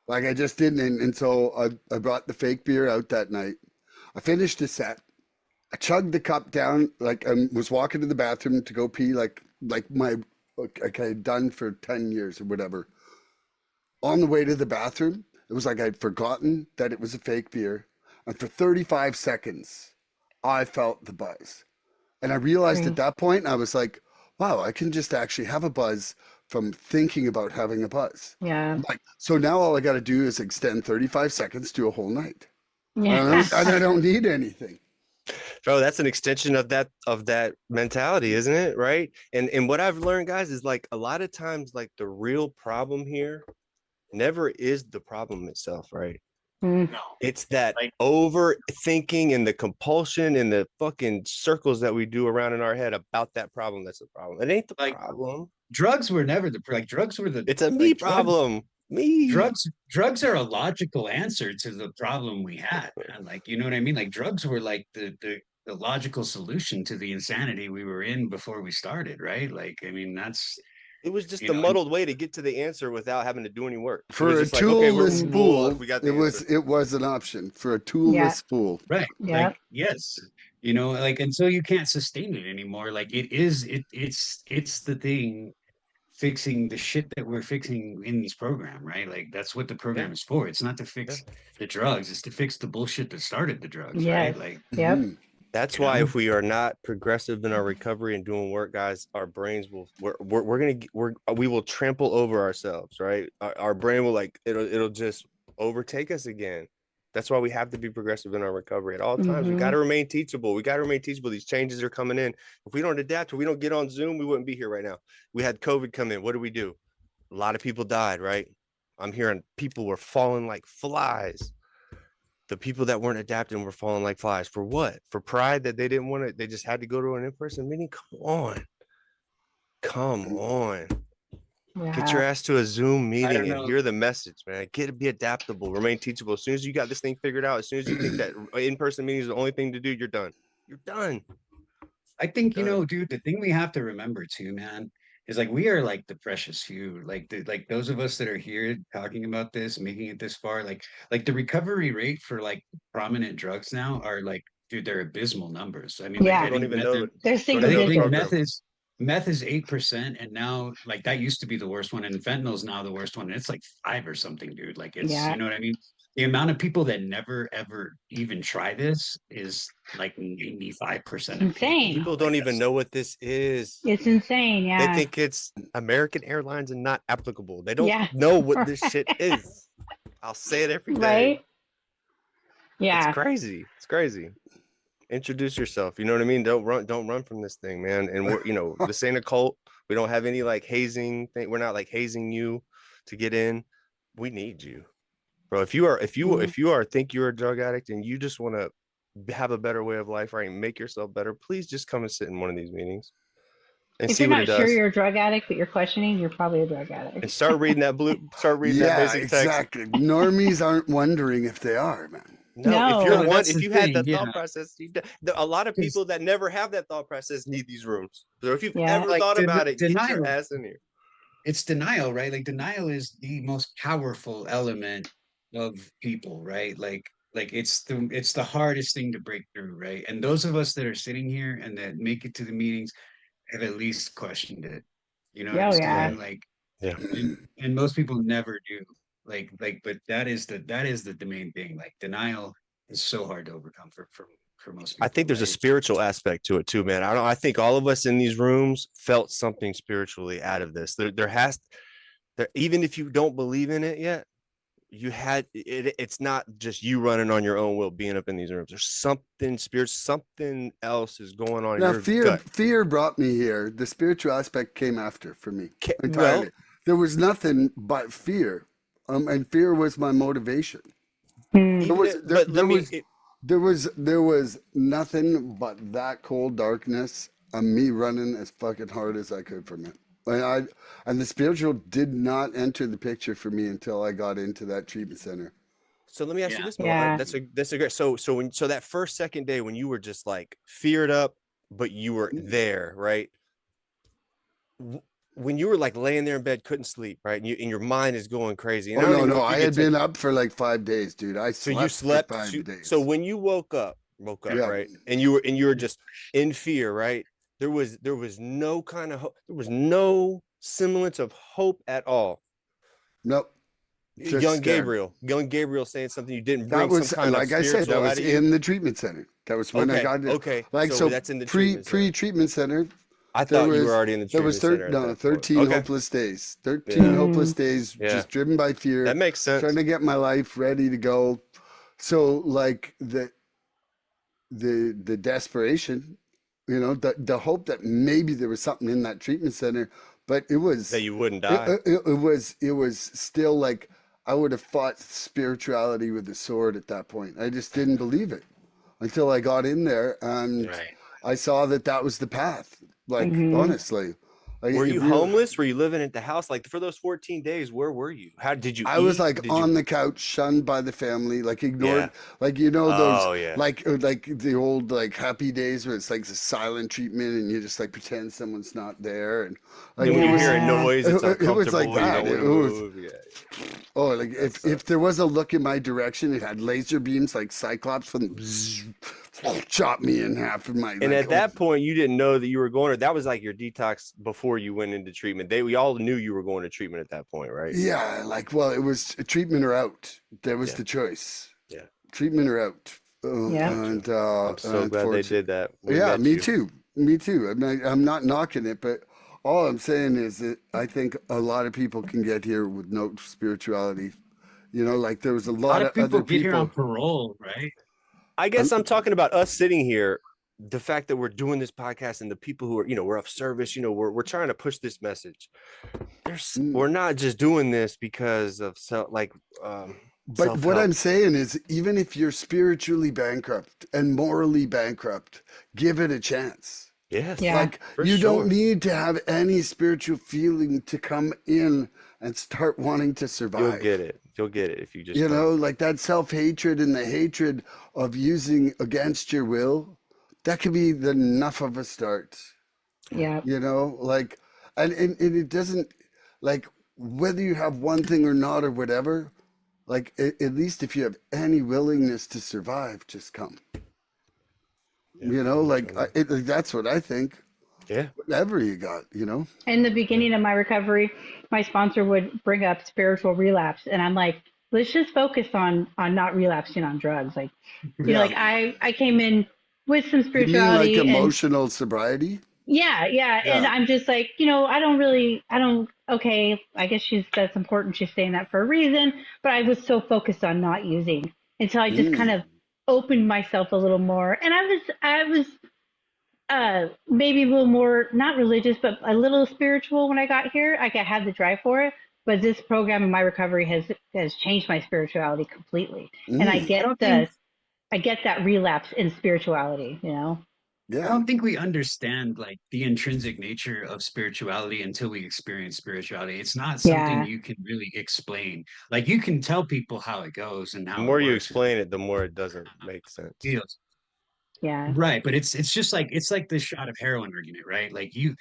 Like I just didn't. And so I brought the fake beer out that night. I finished the set. I chugged the cup down, like I was walking to the bathroom to go pee, like I had done for 10 years or whatever. On the way to the bathroom, it was like I'd forgotten that it was a fake beer. And for 35 seconds, I felt the buzz. And I realized at that point, I was like, wow, I can just actually have a buzz from thinking about having a buzz. Yeah. Like, so now all I got to do is extend 35 seconds to a whole night. Yeah. I don't need anything. Bro, that's an extension of that mentality, isn't it? Right. And what I've learned, guys, is like a lot of times, like the real problem here never is the problem itself, right? No. It's that overthinking and the compulsion and the fucking circles that we do around in our head about that problem. That's the problem. It ain't the problem. Drugs were never drugs were the. It's a me problem. Me. Drugs are a logical answer to the problem we had, man. Like, you know what I mean? Like drugs were like the logical solution to the insanity we were in before we started, right? Like, I mean, it was just a muddled way to get to the answer without having to do any work. For a toolless fool, it was an option for a toolless fool. Right. Yeah. Like, yes. Like until you can't sustain it anymore, like it's the thing fixing the shit that we're fixing in this program, right? Like that's what the program is for. It's not to fix the drugs, it's to fix the bullshit that started the drugs, right? Like that's why if we are not progressive in our recovery and doing work, guys, our brains we will trample over ourselves, right? Our brain will it'll just overtake us again. That's why we have to be progressive in our recovery at all times. We got to remain teachable. These changes are coming in. If we don't adapt, or we don't get on Zoom, we wouldn't be here right now. We had COVID come in. What do we do? A lot of people died, right? I'm hearing people were falling like flies. The people that weren't adapting were falling like flies. For what? For pride that they didn't want to, they just had to go to an in-person meeting? Come on. Yeah. Get your ass to a Zoom meeting and hear the message, man. Be adaptable, remain teachable. As soon as you got this thing figured out, as soon as you think that in-person meeting is the only thing to do, you're done. You're done. I think, dude, the thing we have to remember too, man, is like we are like the precious few, like like those of us that are here talking about this, making it this far, like the recovery rate for like prominent drugs now are like, dude, they're abysmal numbers. I mean, like People I Yeah. don't think even meth, know it. There's Don't I single even know think the think digits. program. meth is 8%, and now like that used to be the worst one, and fentanyl is now the worst one. And it's like 5 or something, dude. Like it's, Yeah. you know what I mean? The amount of people that never ever even try this is like 95% of people Insane. now. People Like don't even that's know what this is. It's insane. They Yeah. think it's American Airlines and not applicable. They don't Yeah. know what this shit is. I'll say it every day. Right. It's Yeah. crazy. It's crazy. Introduce yourself. You know what I mean? Don't run from this thing, man. And we're, this ain't a cult. We don't have any like hazing thing. We're not like hazing you to get in. We need you. Bro, Mhm. if you are think you're a drug addict and you just want to have a better way of life, right, and make yourself better, please just come and sit in one of these meetings and If see you're what it not sure does. you're a drug addict, but you're questioning, you're probably a drug And addict. start reading that Yeah, basic text. exactly. Normies aren't wondering if they are, man. No, No. that's if the you had thing, that yeah. thought process, a lot of Because people that never have that thought process need these rooms. So if you've Yeah. ever like thought about it, get your denial, ass in here. it's denial, right? Like denial is the most powerful element of people, right? Like it's the hardest thing to break through, right? And those of us that are sitting here and that make it to the meetings have at least questioned it. You know what I'm Oh yeah. Yeah, saying? Like, yeah. and most people never do. But that is the main thing. Like denial is so hard to overcome for most I people, think there's a right? spiritual aspect to it too, man. I think all of us in these rooms felt something spiritually out of this. Even if you don't believe in it yet, you had it. It's not just you running on your own will being up in these rooms. There's something else is going on in Now, your fear gut. fear brought me here. The spiritual aspect came after for me Well, entirely. There was nothing but fear, and fear was my motivation. Hmm. There even was if, there, but let there me was there was nothing but that cold darkness and me running as fucking hard as I could from it. And the spiritual did not enter the picture for me until I got into that treatment center. So let me ask you Yeah. this, Mo. Yeah. That's a great. So that first second day when you were just like feared up, but you were there, right? When you were like laying there in bed, couldn't sleep, right? And your mind is going crazy. And Oh I don't no, even know no, if you I could had take. been up for like 5 days, dude. I So you slept for slept. 5 days. When you woke up, Yeah. right? And you were just in fear, right? There was no kind of there was no semblance of hope at all. Nope. Just scared. Young Gabriel saying something you didn't That bring some was, kind of like I said, that was spirituality in you. in the treatment center. That was when I Okay, got it. okay. Like So so that's in the pre treatment center. pre treatment center. I There thought you were was already in the there was treatment center at that point. 13 Okay. hopeless days. 13 Yeah. hopeless Mm. days, Yeah. just driven by That fear, makes trying sense. to get my life ready to go. So like the desperation, the hope that maybe there was something in that treatment center, but it That was you wouldn't it, die. it was still like I would have fought spirituality with a sword at that point. I just didn't believe it until I got in there and Right. I saw that that was the path. Like Hmm. honestly, like Were it you really. homeless? Were you living at the house? Like for those 14 days, where were you? How did you I was eat? like Did on you? the couch, shunned by the family, like Yeah. ignored, like those Oh yeah. like the old like happy days where it's like the silent treatment and you just like pretend someone's not there and like Then when it you was hear a Yeah. noise, it's it was like uncomfortable. You that. don't want It to was move. Yeah. like That if sucks. there was a look in my direction, it had laser beams like Cyclops from chop me in half of my And like at that point, you didn't know that you were going, or that was like your detox before you went into treatment. We all knew you were going to treatment at that point, right? yeah, like well, it was treatment or out. There was Yeah. the choice. Yeah. Treatment or out. Yeah. Gotcha. And I'm so glad they did that. We yeah, met me you. too. Me too. I mean, I'm not knocking it, but all I'm saying is that I think a lot of people can get here with no spirituality. Like there was a A lot lot of of other people get here on people. parole, right? I Um, guess I'm talking about us sitting here, the fact that we're doing this podcast and the people who are, we're of service, we're trying to push this message. mm, We're not just doing this because of but what self-help. I'm saying is, even if you're spiritually bankrupt and morally bankrupt, give it a chance. Yes, Yeah. Like for you don't sure. need to have any spiritual feeling to come in and start wanting to You'll survive. get it. You'll get it if you just Like that self-hatred and the hatred of using against your will, that could be the enough of a start. Yeah. Like, and it doesn't, like, whether you have one thing or not or whatever, like at least if you have any willingness to survive, just come. Yeah, You know, like totally. like, that's what I think. Yeah. Whatever you got, you know. In the beginning of my recovery, my sponsor would bring up spiritual relapse, and I'm like, let's just focus on not relapsing on drugs. Like, Yeah. like I came in with some You mean like spirituality and emotional sobriety? yeah, and Yeah. I'm just like, I don't. Okay, I guess that's important. She's saying that for a reason, but I was so focused on not using until I just kind Mm. of opened myself a little more, and I was maybe a little more not religious but a little spiritual when I got here. Like I had the drive for it, but this program in my recovery has changed my spirituality completely, and Mm. I don't think I get that relapse in spirituality, you know. I Yeah. don't think we understand like the intrinsic nature of spirituality until we experience spirituality. It's not something Yeah, you can really explain. Like you can tell people how it goes and The how it more you works and explain it, the more it doesn't make sense. feels. yeah, Right, but it's just like it's like the shot of heroin argument, right? Like you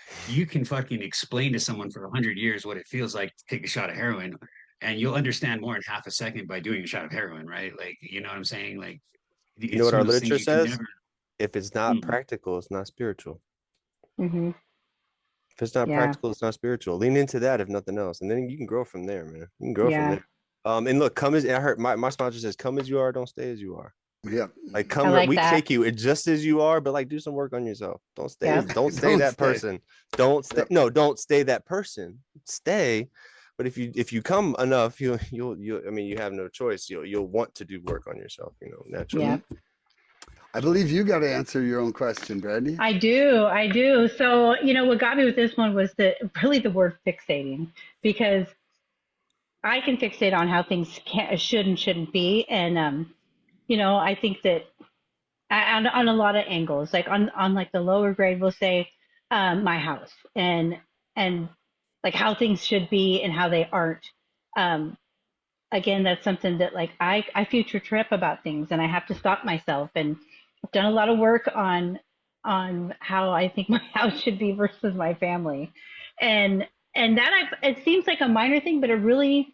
can fucking explain to someone for 100 years what it feels like to take a shot of heroin, and you'll understand more in half a second by doing a shot of heroin, right? Like you know what I'm saying? Like You know it's what one our of those things literature you can says? never. If it's not Mhm. practical, it's not spiritual. hmm If it's not yeah, practical, it's not spiritual. Lean into that if nothing else, and then you can grow from there, man. You can grow from yeah. there. And look, come as I heard my sponsor says, come as you are, don't stay as you are. Yeah. Like I come, like we that. take you just as you are, but like do some work on yourself. Yep. Don't stay Don't that stay. person. Don't stay. Yep. No, don't stay that person. Stay. But if you come enough, you'll. I mean, you have no choice. You'll want to do work on yourself. You know, naturally. Yep. I believe you got to answer your own question, Brandy. I do. I do. So, what got me with this one was really the word fixating, because I can fixate on how things should and shouldn't be. And, I think that on a lot of angles, like on like the lower grade, we'll say, my house and like how things should be and how they aren't. Um, Again, that's something that like I future trip about things, and I have to stop myself. And I've done a lot of work on how I think my house should be versus my family, and it seems like a minor thing, but it really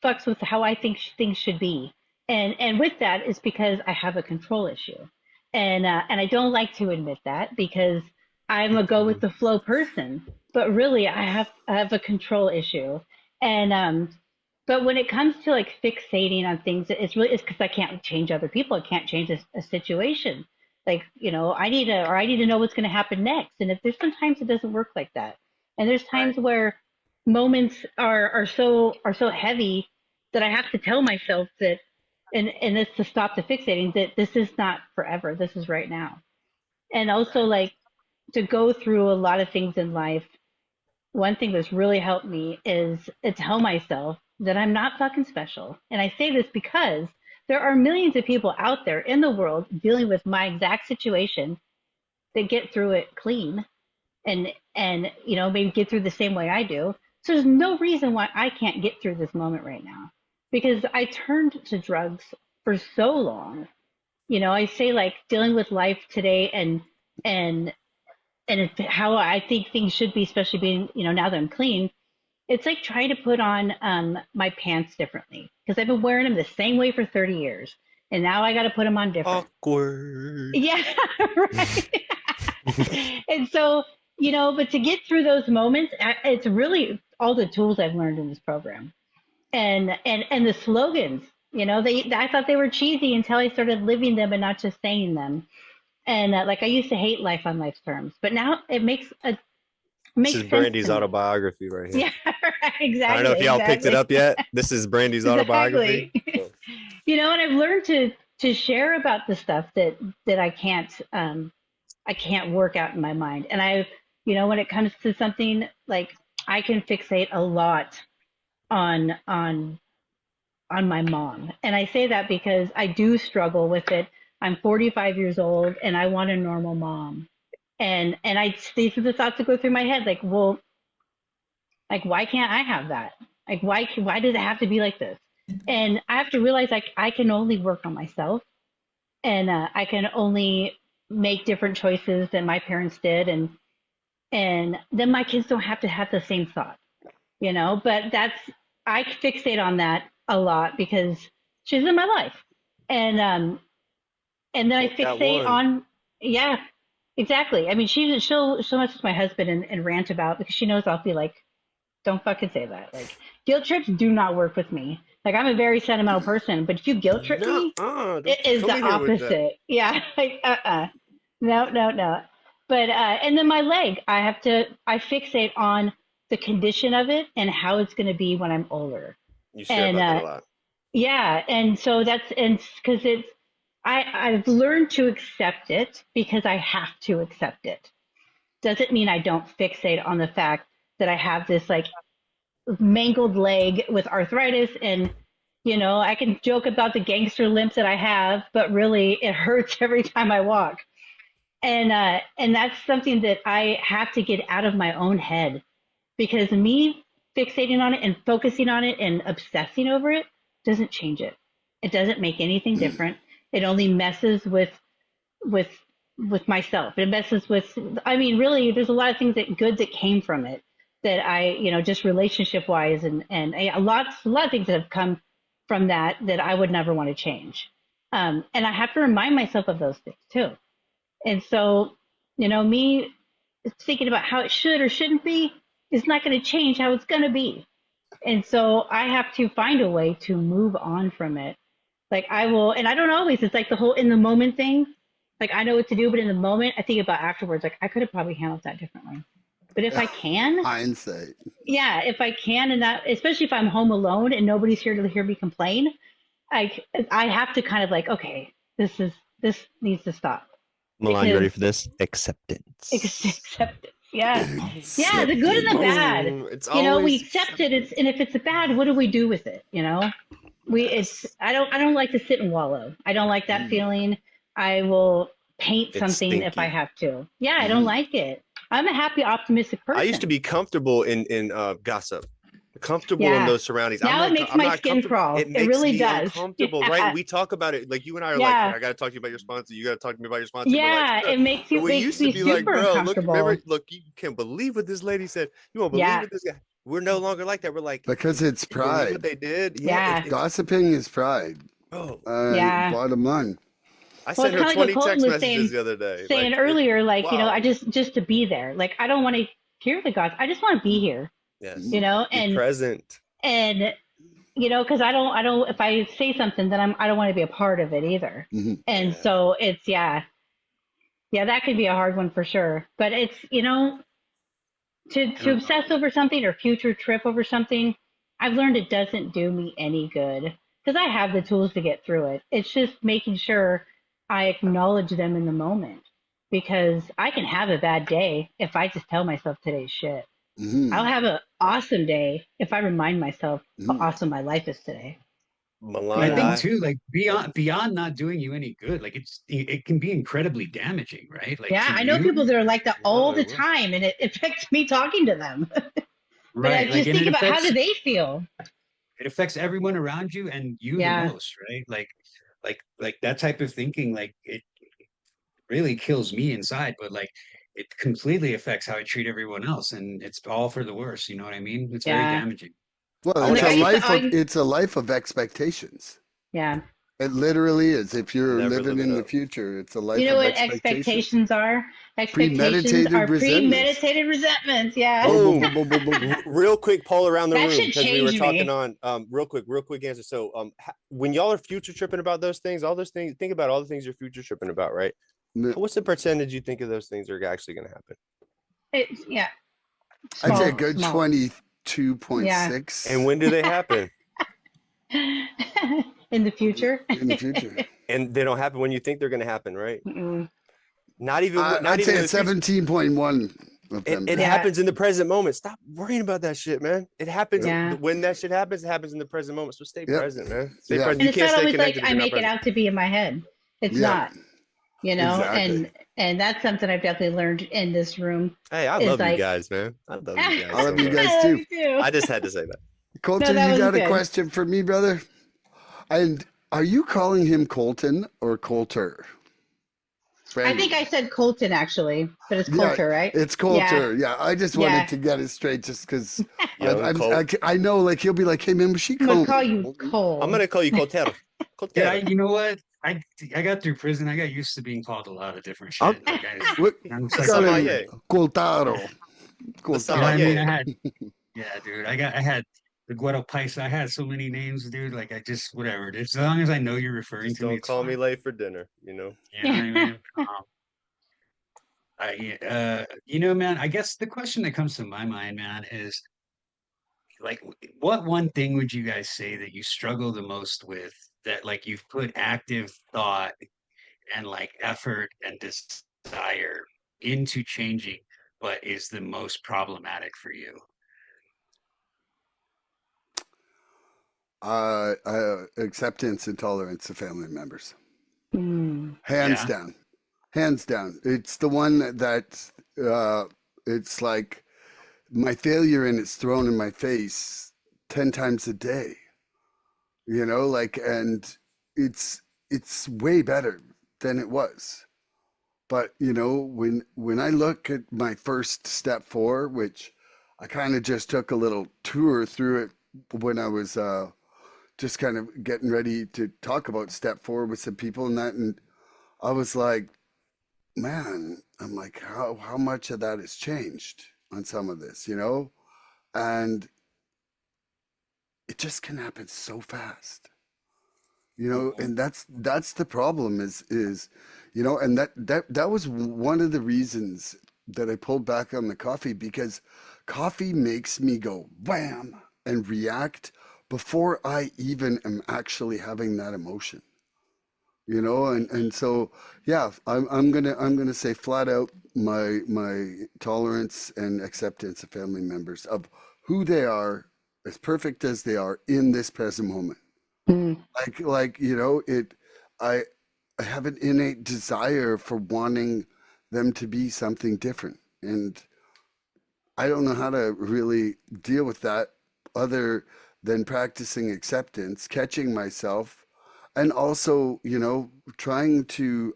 fucks with how I think things should be. And with that is because I have a control issue, and I don't like to admit that because I'm a go with Mhm. the flow person, but really I have a control issue, and but when it comes to like fixating on things, it's because I can't change other people. I can't change a situation. Like, I need to know what's going to happen next. And if there's sometimes it doesn't work like that. And there's Right. times where moments are so heavy that I have to tell myself that, and it's to stop the fixating, that this is not forever. This is right now. And also like to go through a lot of things in life, one thing that's really helped me is to tell myself that I'm not fucking special. And I say this because there are millions of people out there in the world dealing with my exact situation that get through it clean and maybe get through the same way I do. So there's no reason why I can't get through this moment right now, because I turned to drugs for so long. I say like dealing with life today and how I think things should be, especially being, now that I'm clean. It's like trying to put on my pants differently because I've been wearing them the same way for 30 years, and now I got to put them on different. Awkward. Yeah, right. And so, but to get through those moments, it's really all the tools I've learned in this program, and the slogans. I thought they were cheesy until I started living them and not just saying them. And like I used to hate life on life's terms, but now it This is makes sense Brandy's to me. autobiography right here. Yeah, right, I don't know if exactly, y'all picked it exactly, up yet. This is Brandy's autobiography. exactly. And I've learned to share about the stuff that I can't work out in my mind. And when it comes to something like, I can fixate a lot on on on my mom. And I say that because I do struggle with it. I'm 45 years old and I want a normal mom. And these are the thoughts that go through my head, like, well, like, why can't I have that? Like, why does it have to be like this? And I have to realize, like, I can only work on myself, and I can only make different choices than my parents did. And then my kids don't have to have the same thought, but I fixate on that a lot because she's in my life. And then I That fixate one. on, yeah, exactly. I mean, she'll message my husband and rant about, because she knows I'll be like, don't fucking say that. Like, guilt trips do not work with me. Like, I'm a very sentimental person, but if you guilt trip No, me, don't it is come the in here with that. opposite. Yeah, like, no, no, no. But and then my leg, I fixate on the condition of it and how it's going to be when I'm older. You share And about that a lot. yeah, and so and because I've learned to accept it because I have to accept it. Doesn't mean I don't fixate on the fact that I have this like mangled leg with arthritis, and I can joke about the gangster limp that I have, but really it hurts every time I walk. And that's something that I have to get out of my own head, because me fixating on it and focusing on it and obsessing over it doesn't change it. It doesn't make anything different. It only messes with with myself. It messes with, I mean, really, there's a lot of things that came from it, that just relationship wise, and a lot of things that have come from that I would never want to change. And I have to remind myself of those things too. And so, me thinking about how it should or shouldn't be is not going to change how it's going to be. And so I have to find a way to move on from it. Like I will, and I don't always, it's like the whole in the moment thing. Like I know what to do, but in the moment I think about afterwards, like I could have probably handled that differently. But if I can, Hindsight. yeah, if I can, and that, especially if I'm home alone and nobody's here to hear me complain, I have to kind of like, okay, this needs to stop. Milan, you ready for this? Acceptance. Acceptance. Yeah. Yeah, the good and the bad. It's We always accept it. And if it's bad, what do we do with it? I don't like to sit and wallow. I don't like that feeling. I will paint It's something if I stinky. have to. Yeah, I don't like it. I'm a happy, optimistic person. I used to be comfortable in gossip, comfortable in Yeah. those surroundings. Now it makes my skin crawl. It It makes really me does. uncomfortable, Yeah. right? We talk about it like you and I are like, Yeah. hey, I got to talk to you about your sponsor. You got to talk to me about your sponsor. Yeah, We're like, it makes we used to me be like, super bro, look, uncomfortable. remember, look, you can't believe what this lady said. You won't believe Yeah. what this guy. We're no longer like that. We're like, Because it's you believe what pride. they did. Yeah. Gossiping is pride. Bro, Yeah. Bottom line. I Well, sent it's her kinda like 20 what Colton text was messages saying- the other day. saying Like, earlier, like, wow. I just to be there. Like, I don't want to hear the gossip. I just want to be here, Yes. be Be present. because I don't, if I say something, then I don't want to be a part of it either. Mhm. And Yeah. so it's, yeah, that could be a hard one for sure. But it's, to obsess over something or future trip over something, I've learned it doesn't do me any good, because I have the tools to get through it. It's just making sure I acknowledge them in the moment, because I can have a bad day if I just tell myself today's shit. Mhm. I'll have an awesome day if I remind myself how awesome my life is today. Milan I and think I, too, like beyond not doing you any good, like it can be incredibly damaging, right? Like Yeah, to I know you, people that are like that all the it will. time, and it affects me talking to them. But right? I Like, just and think it about how affects do they feel? it affects everyone around you and you Yeah. the most, right? Like that type of thinking, like it really kills me inside, but like it completely affects how I treat everyone else, and it's all for the worse. You know what I mean? It's very Yeah. damaging. Well, And it's like, I used to it's a life of expectations. Yeah. It literally is. If you're Never living live it in the up. future, it's a life You know of what expectations are? Expectations Premeditated are resentments. premeditated resentments. Yeah. Boom, Boom. boom, boom, boom, boom. Real quick poll around the That room, should because we were change talking me. on real quick answer. So when y'all are future tripping about those things, all those things, think about all the things you're future tripping about, right? What's the percentage you think of those things are actually going to happen? Yeah. I'd say a Small, good small. 22.6 And when do they happen? In the future. in the future. And they don't happen when you think they're going to happen, right? Mm-mm. Not even. Not I'd even say in it's the future. 17.1 of them. It Yeah. happens in the present moment. Stop worrying about that shit, man. It happens Yeah. when that shit happens. It happens in the present moment. So stay Yep. present, man. Stay Yeah. present. And You it's can't not stay always like connected if I you're not make it present. out to be in my head. It's Yeah. not, Exactly. and that's something I've definitely learned in this room. Hey, I It's love you like- guys, man. I love you guys. I love so you much. guys I love too. you too. I just had to say that. Colter, that you was got a good. question for me, brother? And are you calling him Colton or Colter? I think I said Colton actually, but it's Colter, right? It's Colter. Yeah, I just wanted to get it straight, just because I know, like he'll be like, "Hey man, was she I'm gonna Cole?" call you Cole. I'm gonna call you Colter. Yeah, you know what? I got through prison. I got used to being called a lot of different shit. Like I'm just like, Sommelier. Coltaro. The you know what I mean? sommelier. I had, yeah, dude. I had the Guado Paisa. I had so many names, dude. Like I just whatever. As long as I know you're referring Just to me, don't it's call fine. me late for dinner, you know? You know what I mean? You know, man, I guess the question that comes to my mind, man, is like, what one thing would you guys say that you struggle the most with that like you've put active thought and like effort and desire into changing, but is the most problematic for you? Acceptance and tolerance of family members. Mm. Hands Yeah. down. Hands down. It's the one that it's like my failure and it's thrown in my face 10 times a day. You know, like, and it's way better than it was. But you know, when I look at my first step four, which I kind of just took a little tour through it when I was just kind of getting ready to talk about step four with some people and that, and I was like, man, I'm like, how much of that has changed on some of this, you know? And it just can happen so fast, you know, and that's the problem is, you know, and that was one of the reasons that I pulled back on the coffee, because coffee makes me go wham and react before I even am actually having that emotion. You know, and so yeah, I'm gonna say flat out my tolerance and acceptance of family members of who they are, as perfect as they are in this present moment. Mm. Like you know, I I have an innate desire for wanting them to be something different, and I don't know how to really deal with that other than practicing acceptance, catching myself, and also, you know, trying to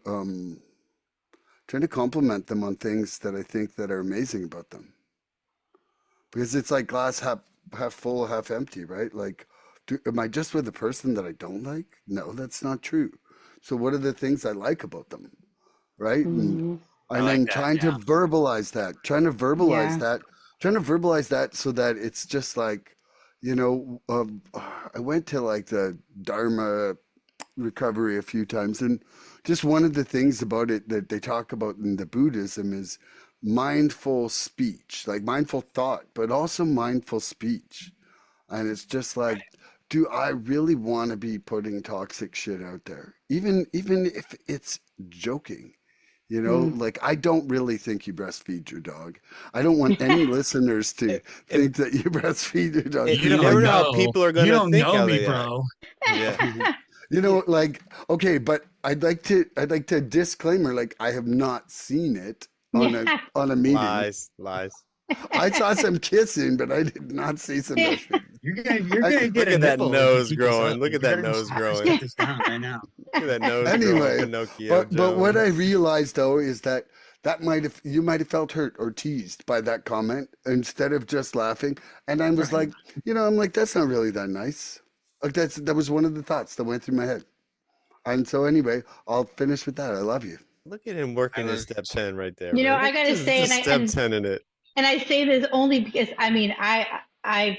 compliment them on things that I think that are amazing about them. Because it's like glass half full, half empty, right? Like, am I just with a person that I don't like? No, that's not true. So what are the things I like about them, right? Mm. I And like then that. trying to Yeah. verbalize that, Yeah. trying to verbalize that so that it's just like, you know, I went to like the Dharma recovery a few times, and just one of the things about it that they talk about in the Buddhism is mindful speech, like mindful thought, but also mindful speech. And it's just like, do I really want to be putting toxic shit out there, even if it's joking? You know, Mm. like, I don't really think you breastfeed your dog. I don't want any listeners to And, think that you breastfeed your dog. and You you don't never Like, know how know. people are You gonna don't think know how me, they act. bro. Yeah. you know, like, okay, but I'd like to disclaimer, like, I have not seen it Yeah. on a meeting. Lies. I saw some kissing, but I did not see some breastfeeding. You're I, gonna get Look a at that nipple if you nose keep this growing. up. Look You at that better nose just growing. shut this down right now. Look at that nose growing, anyway, Pinocchio but what Jones. I realized though is that you might have felt hurt or teased by that comment instead of just laughing. And I was Right. like, you know, I'm like, that's not really that nice. Like, that was one of the thoughts that went through my head. And so anyway, I'll finish with that. I love you. Look at him I working his love step 10 right there, You know, man. I Look, gotta say, just step 10 in it. and I say this only because I mean, I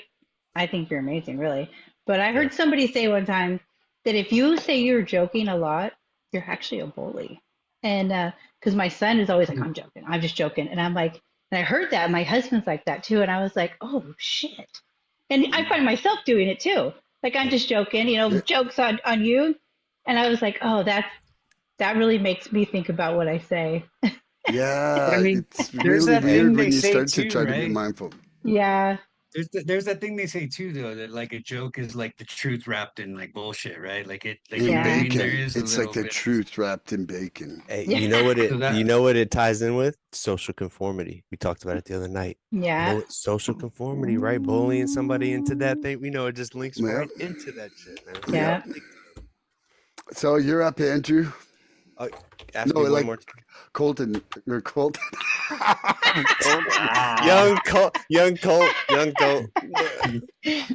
think you're amazing, really. But I Yeah. heard somebody say one time that if you say you're joking a lot, you're actually a bully. And because my son is always like, I'm joking, I'm just joking, and I'm like, and I heard that my husband's like that too, and I was like, oh shit. And I find myself doing it too. Like I'm just joking, Yeah, jokes on you. And I was like, oh, that really makes me think about what I say. But I yeah, mean, it's there's really that Hey, thing weird they when you say start to too, try to be right? mindful. Yeah. There's that thing they say too, though, that like a joke is like the truth wrapped in like bullshit, right? Like you In know what I Yeah. mean? There bacon, is a it's like little the bit of truth wrapped in bacon. hey, Yeah. so that you know what it ties in with? Social conformity. We talked about it the other night. You know Yeah. what? Social conformity, right? Bullying somebody into that thing. We know it just links Yeah, right into that shit, man. yeah. Yeah. Big So you're up, Andrew. Ask No, me one like more. Colton or Colton. Young Colt. Young Colt.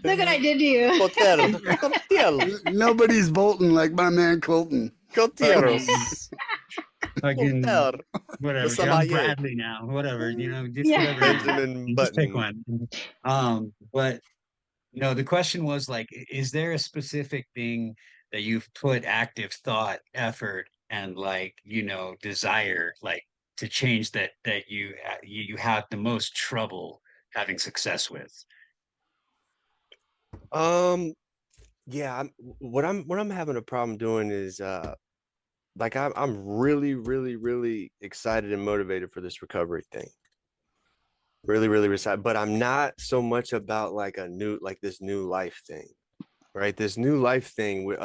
Look what I did to you. Colteros. Nobody's bolting like my man Colton. Colteros. Fucking Colter. whatever. The Dude, I'm sommelier. Bradley now. Whatever, you know, just Yeah. whatever. You Benjamin just pick Button. one. But no, the question was like, is there a specific thing that you've put active thought, effort, and like, you know, desire, like to change that you have the most trouble having success with? Yeah, what I'm having a problem doing is like I'm really, really, really excited and motivated for this recovery thing. Really, really excited. But I'm not so much about like this new life thing, right? This new life thing with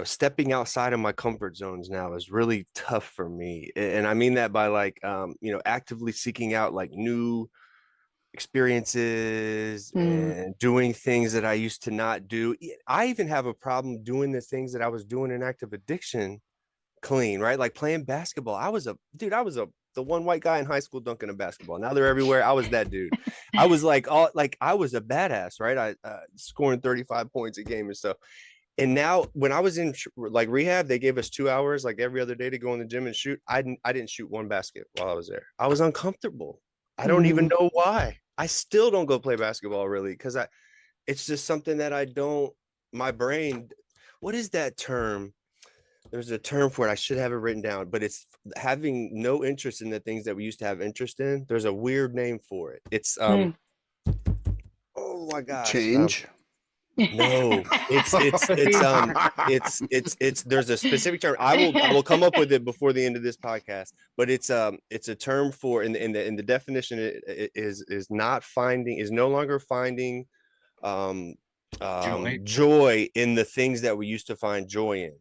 stepping outside of my comfort zones now is really tough for me. And I mean that by like actively seeking out like new experiences Mm. and doing things that I used to not do. I even have a problem doing the things that I was doing in active addiction clean, right? Like playing basketball. I was the one white guy in high school dunking a basketball. Now they're everywhere. I was that dude. I was like I was a badass, right? I scoring 35 points a game and stuff. And now when I was in like rehab, they gave us 2 hours like every other day to go in the gym and shoot. I didn't shoot one basket while I was there. I was uncomfortable. I don't even know why. I still don't go play basketball really because it's just something that I don't, my brain, what is that term? There's a term for it. I should have it written down, but it's having no interest in the things that we used to have interest in. There's a weird name for it. It's oh my gosh. Change. No, it's there's a specific term. I will come up with it before the end of this podcast, but it's a term for in the definition it is no longer finding joy in the things that we used to find joy in.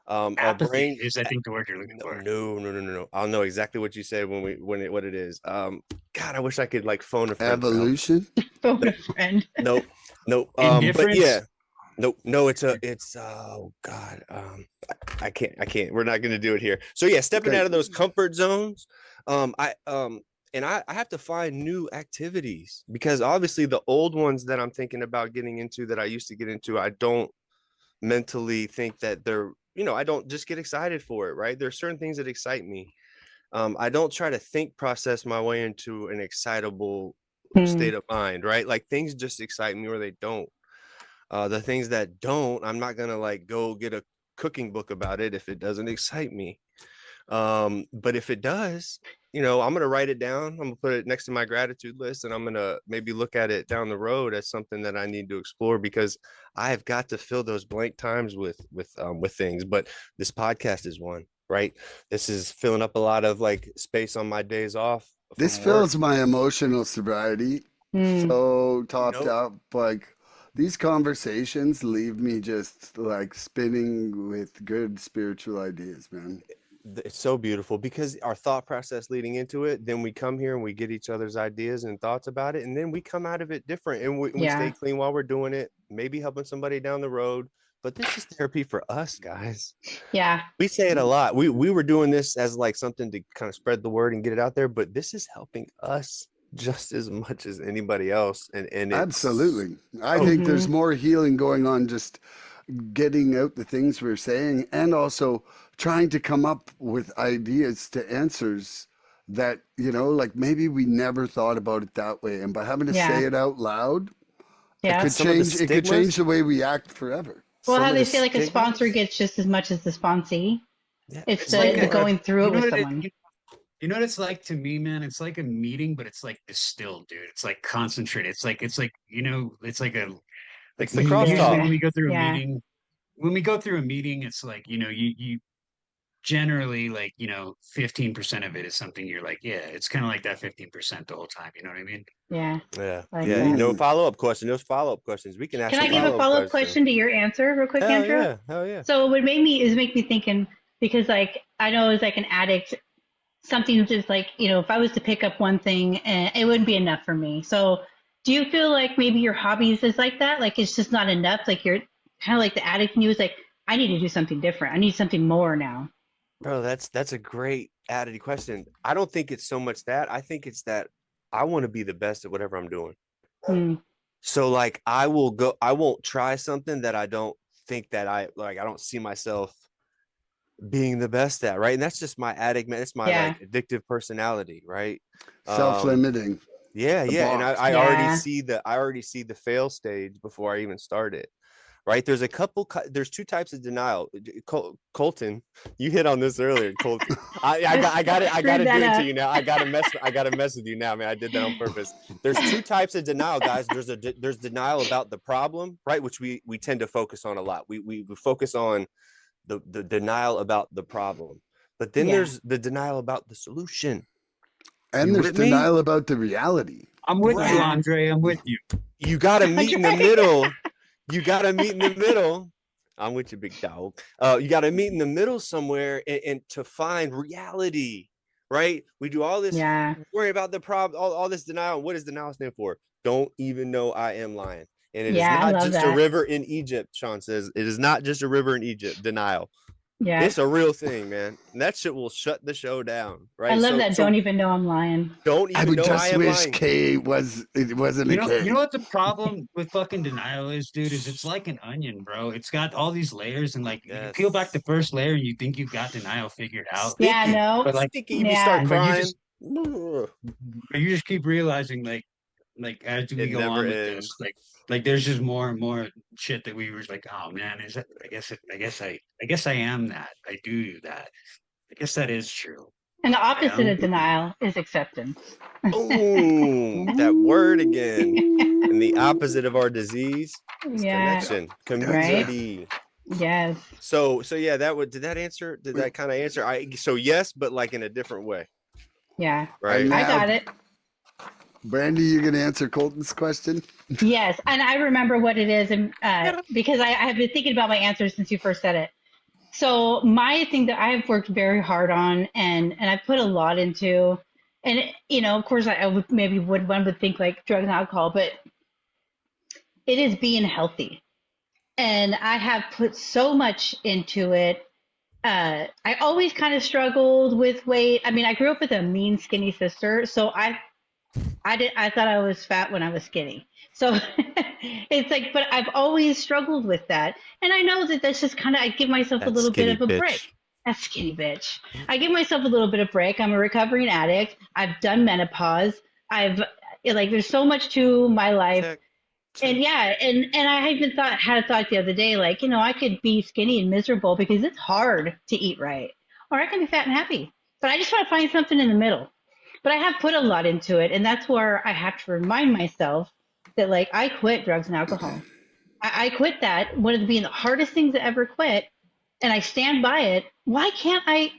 Our brain is, I think, the word you're looking for. No. I'll know exactly what you said what it is. God, I wish I could like phone a friend. Evolution. Phone a friend. Nope. But yeah. No, it's oh God. I can't. We're not gonna do it here. So yeah, stepping out of those comfort zones. I have to find new activities because obviously the old ones that I'm thinking about getting into that I used to get into, I don't mentally think that they're, I don't just get excited for it, right? There's certain things that excite me. I don't try to process my way into an excitable state of mind, right? Like things just excite me or they don't. The things that don't, I'm not gonna like go get a cooking book about it if it doesn't excite me. But if it does, I'm gonna write it down. I'm gonna put it next to my gratitude list, and I'm gonna maybe look at it down the road as something that I need to explore because I have got to fill those blank times with things. But this podcast is one, right? This is filling up a lot of like space on my days off. This fills my emotional sobriety so topped up. Like these conversations leave me just like spinning with good spiritual ideas, man. It's so beautiful because our thought process leading into it, then we come here and we get each other's ideas and thoughts about it, and then we come out of it different and we stay clean while we're doing it, maybe helping somebody down the road. But this is therapy for us, guys. Yeah, we say it a lot. We were doing this as like something to kind of spread the word and get it out there, but this is helping us just as much as anybody else. And absolutely, I think there's more healing going on just getting out the things we're saying and also trying to come up with ideas to answers that, like maybe we never thought about it that way. And by having to say it out loud, it could change the way we act forever. Well, how they say like a sponsor gets just as much as the sponsee. Yeah. It's the going through it with someone. You know what it's like to me, man? It's like a meeting, but it's like distilled, dude. It's like concentrated. It's like it's like the crosstalk. When we go through a meeting, it's like, you generally like, 15% of it is something you're like, yeah, it's kind of like that 15% the whole time. You know what I mean? Yeah. Like no follow-up question. Those follow-up questions. We can ask. Can I give a follow-up question to your answer real quick, Andrew? Hell yeah. So what made me thinking, because like, I know as like an addict, something just like, if I was to pick up one thing and it wouldn't be enough for me. So do you feel like maybe your hobbies is like that? Like, it's just not enough. Like you're kind of like the addict in you is like, I need to do something different. I need something more now. Bro, that's a great added question. I don't think it's so much that. I think it's that I want to be the best at whatever I'm doing. Hmm. So like I won't try something that I don't think that I don't see myself being the best at, right? And that's just my addict, man. It's my like addictive personality, right? Self-limiting. Yeah. And box. I already see the fail stage before I even start it. Right. There's two types of denial. Colton, you hit on this earlier. Colton, I got to do it to you now. I got to mess with you now, man. I did that on purpose. There's two types of denial, guys. There's denial about the problem, right? Which we tend to focus on a lot. We focus on the denial about the problem, but then there's the denial about the solution. And there's denial about the reality. I'm with you, Andre. I'm with you. You got to meet in the middle. You got to meet in the middle. I'm with you, big dog. You got to meet in the middle somewhere and to find reality, right? We do all this worry about the problem, all this denial. What does denial stand for? Don't even know I am lying. And it is not just a river in Egypt, Sean says. It is not just a river in Egypt, denial. Yeah. It's a real thing, man. And that shit will shut the show down, right? I love that. Don't even know I'm lying. Don't even know I am lying. I would just wish K wasn't a K. You know what the problem with fucking denial is, dude? Is it's like an onion, bro. It's got all these layers, and like you peel back the first layer, and you think you've got denial figured out. Yeah, no. But like, you start crying. You just keep realizing, like as we go on with this, like there's just more and more shit that we were like, oh man, is that? I guess I am that. I do that. I guess that is true. And the opposite of denial is acceptance. Oh, that word again. And the opposite of our disease is connection, community. Right? Yes. So yeah, did that answer? Did that kind of answer? So yes, but like in a different way. Yeah. Right. I got it. Brandi, you going to answer Colton's question? Yes, and I remember what it is, and because I have been thinking about my answer since you first said it. So my thing that I've worked very hard on, and I put a lot into, and of course I would one would think like drugs and alcohol, but it is being healthy, and I have put so much into it. I always kind of struggled with weight. I mean, I grew up with a mean, skinny sister, so I thought I was fat when I was skinny. So it's like, but I've always struggled with that. And I know that that's just kind of, I give myself a little bit of a break. That skinny bitch. I give myself a little bit of break. I'm a recovering addict. I've done menopause. There's so much to my life. And and I even had a thought the other day, like, I could be skinny and miserable because it's hard to eat right. Or I can be fat and happy. But I just want to find something in the middle. But I have put a lot into it, and that's where I have to remind myself that, like, I quit drugs and alcohol. I quit that, one of the hardest things to ever quit, and I stand by it. Why can't I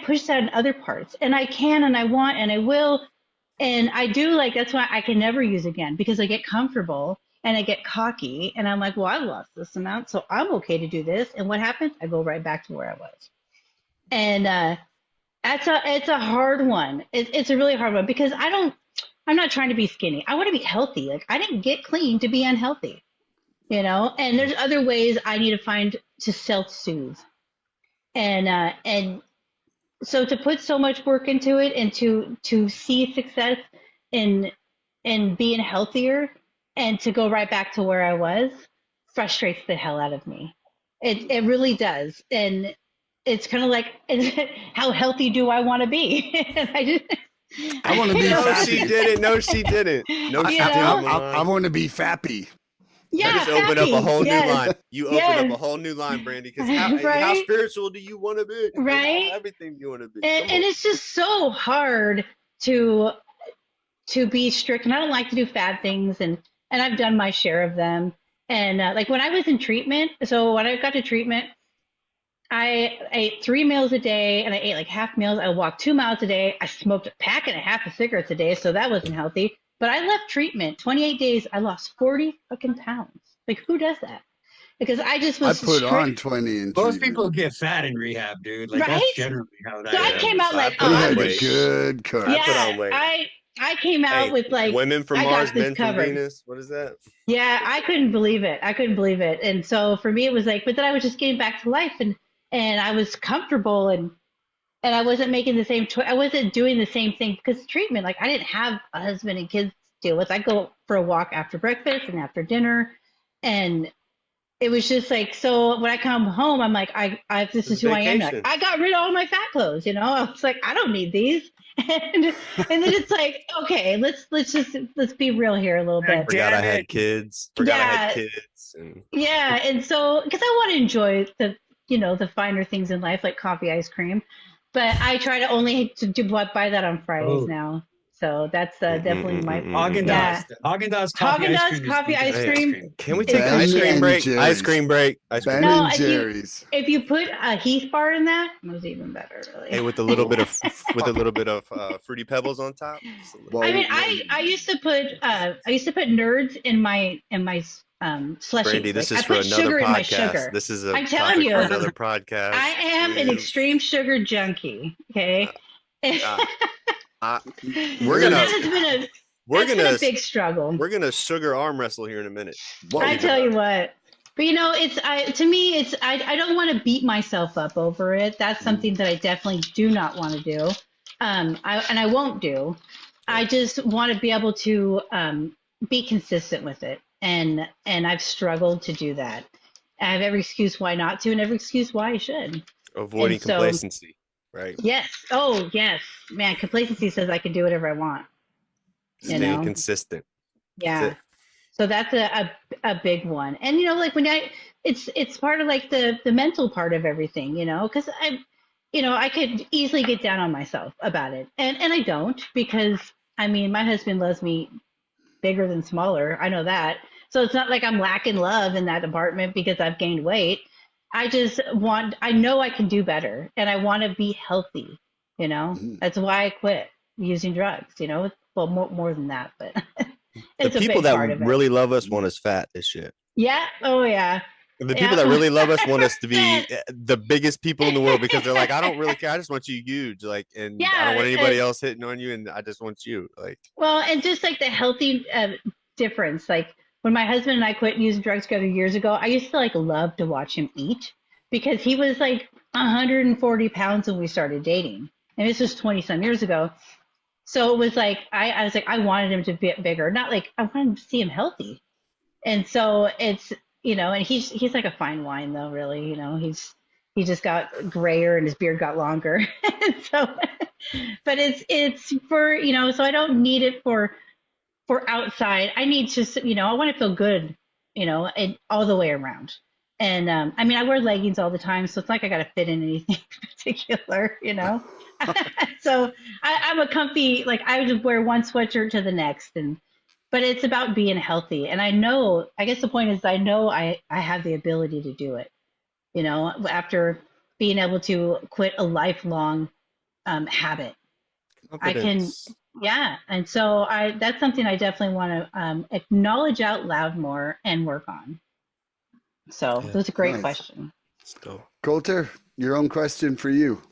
push that in other parts? And I can, and I want, and I will, and I do. Like, that's why I can never use again, because I get comfortable and I get cocky, and I'm like, well, I lost this amount, so I'm okay to do this. And what happens? I go right back to where I was. And it's a hard one. It's a really hard one because I'm not trying to be skinny. I want to be healthy. Like, I didn't get clean to be unhealthy, and there's other ways I need to find to self-soothe. And so to put so much work into it and to see success in being healthier and to go right back to where I was frustrates the hell out of me. It really does. And it's kind of like, how healthy do I want to be? I want to be fappy. No, she didn't. I want to be fappy. Yeah, just open up a whole new line. You open up a whole new line, Brandi, because how spiritual do you want to be? Right. Everything you want to be. And it's just so hard to be strict. And I don't like to do fad things. And I've done my share of them. And like when I was in treatment, so when I got to treatment, I ate 3 meals a day, and I ate like half meals. I walked 2 miles a day. I smoked a pack and a half of cigarettes a day, so that wasn't healthy. But I left treatment 28 days. I lost 40 fucking pounds. Like, who does that? Because I just was. I put on 20 in Most people get fat in rehab, dude. Like, right? That's generally how that is. So I came out like, I had a good cut. Yeah, I put on weight. I came out with like, women from I Mars, got this men from covered. Venus. What is that? Yeah, I couldn't believe it. I couldn't believe it. And so for me, it was like, but then I was just getting back to life, and I was comfortable, and I wasn't making the same choice. I wasn't doing the same thing because treatment, like I didn't have a husband and kids to deal with. I go for a walk after breakfast and after dinner, and it was just like, so when I come home, I'm like, this is It's who I am. Like, vacation. I got rid of all my fat clothes, you know. I was like, I don't need these, and then it's like, okay, let's be real here a little bit. Forgot I Damn had it. kids. Forgot I had kids. And Yeah, and so because I want to enjoy the finer things in life like coffee, ice cream, but I try to only to do buy that on Fridays Oh, now. So that's definitely my Haagen-Dazs. yeah. Haagen-Dazs Haagen coffee ice Dazs cream is coffee the ice best cream can we is take an the ice cream shit. break? Jerry's. Ice cream break. Ice cream Ben break. No, and Jerry's. if you put a Heath bar in that, it was even better, really. Hey, with a little bit of fruity pebbles on top. Just a little- I Well, mean, I used to put nerds in my slushies. Brandy, this Like I is for put another sugar in my podcast. sugar. This is a I'm telling topic for you, another podcast. I am an extreme sugar junkie. Okay. Uh, uh, We're gonna- that has been we're been gonna a big struggle. we're gonna sugar arm wrestle here in a minute. Whoa. I tell you what. But to me I don't want to beat myself up over it. That's something that I definitely do not want to do. I won't do. I just want to be able to be consistent with it. And I've struggled to do that. I have every excuse why not to and every excuse why I should. Avoiding And so- complacency, right? Yes. Oh, yes. Man, complacency says I can do whatever I want. Staying consistent. Yeah. That's it. So that's a big one. And like when it's part of like the mental part of everything, because I could easily get down on myself about it. And I don't, because I mean my husband loves me bigger than smaller. I know that. So it's not like I'm lacking love in that department because I've gained weight. I know I can do better and I want to be healthy, That's why I quit using drugs, well, more than that, but it's The a people big part that of it. really love us want us fat as shit. Yeah. Oh, yeah. The people that really love us want us to be the biggest people in the world because they're like, I don't really care. I just want you huge. Like, and I don't want anybody else hitting on you. And I just want you. Like, well, and just like the healthy difference, like when my husband and I quit using drugs together years ago, I used to like love to watch him eat because he was like 140 pounds when we started dating. And this was 20 some years ago. So it was like, I was like, I wanted him to be bigger, not like I wanted to see him healthy. And so it's, and he's like a fine wine though, really, he just got grayer and his beard got longer. So, but it's for, so I don't need it for outside. I need to, I want to feel good, and all the way around. And I mean, I wear leggings all the time, so it's like I got to fit in anything particular, So I'm a comfy, like I just wear one sweatshirt to the next, but it's about being healthy. And I guess the point is I know I have the ability to do it, after being able to quit a lifelong habit. confidence. I can, yeah. And so that's something I definitely want to acknowledge out loud more and work on. So Yeah, that's a great nice. question. Still. Colter, your own question for you.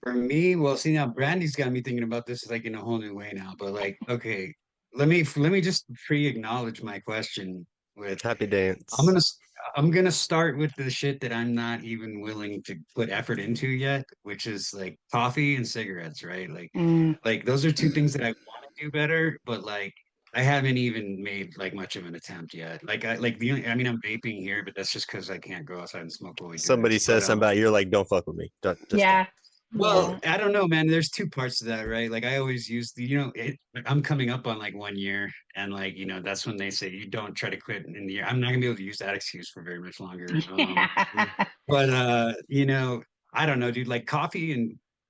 For me, well, see now Brandy's got me thinking about this like in a whole new way now. But like, okay, let me just pre-acknowledge my question with Happy dance. I'm gonna start with the shit that I'm not even willing to put effort into yet, which is like coffee and cigarettes, right? Like those are two things that I want to do better, but like I haven't even made like much of an attempt yet. Like I mean I'm vaping here, but that's just because I can't go outside and smoke while we do Somebody this. says But, something about you're like, don't fuck with me. Just Yeah. well, Yeah. I don't know, man. There's two parts to that, right? Like I always use I'm coming up on like 1 year, and like that's when they say you don't try to quit in the year. I'm not gonna be able to use that excuse for very much longer. But I don't know, dude. Like coffee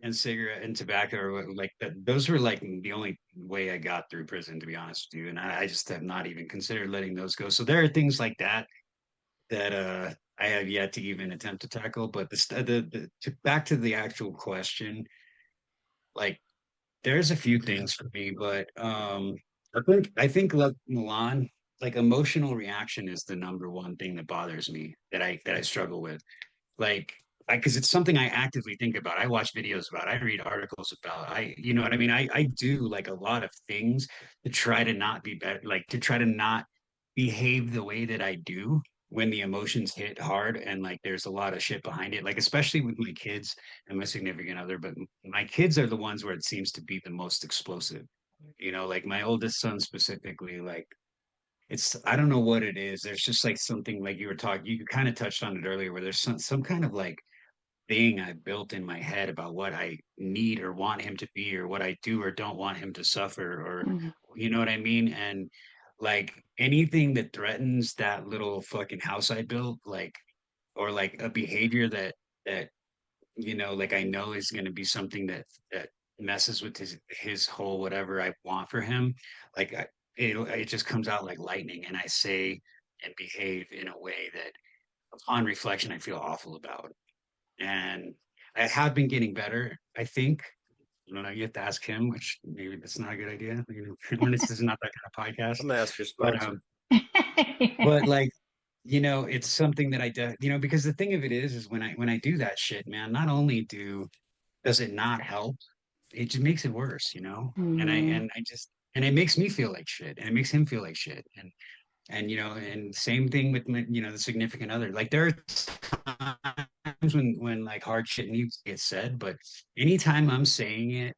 and cigarette and tobacco, or like that. Those were like the only way I got through prison, to be honest with you. And I just have not even considered letting those go. So there are things like that I have yet to even attempt to tackle. But back to the actual question, like there's a few things for me, but I think like Milan, like emotional reaction is the number one thing that bothers me that I struggle with. Like because it's something I actively think about. I watch videos about, I read articles about, you know what I mean? I do like a lot of things to try to not be better, like to try to not behave the way that I do when the emotions hit hard and like there's a lot of shit behind it, like especially with my kids and my significant other. But my kids are the ones where it seems to be the most explosive. You know, like my oldest son specifically, like it's I don't know what it is. There's just like something like you were talking, you kind of touched on it earlier, where there's some kind of like thing I built in my head about what I need or want him to be or what I do or don't want him to suffer or Mhm. you know what I mean? And like anything that threatens that little fucking house I built, like or like a behavior that you know, like I know is going to be something that messes with his whole whatever I want for him. Like it just comes out like lightning, and I say and behave in a way that, upon reflection, I feel awful about. And I have been getting better, I think. I don't know. You have to ask him, which maybe that's not a good idea. You know, this is not that kind of podcast. I'm gonna ask your But sponsor. like you know, it's something that you know, because the thing of it is when I do that shit, man, not only does it not help, it just makes it worse, you know. Mhm. And I just and it makes me feel like shit, and it makes him feel like shit, and you know, and same thing with my, you know, the significant other. Like there are times when like hard shit needs to get said, but anytime I'm saying it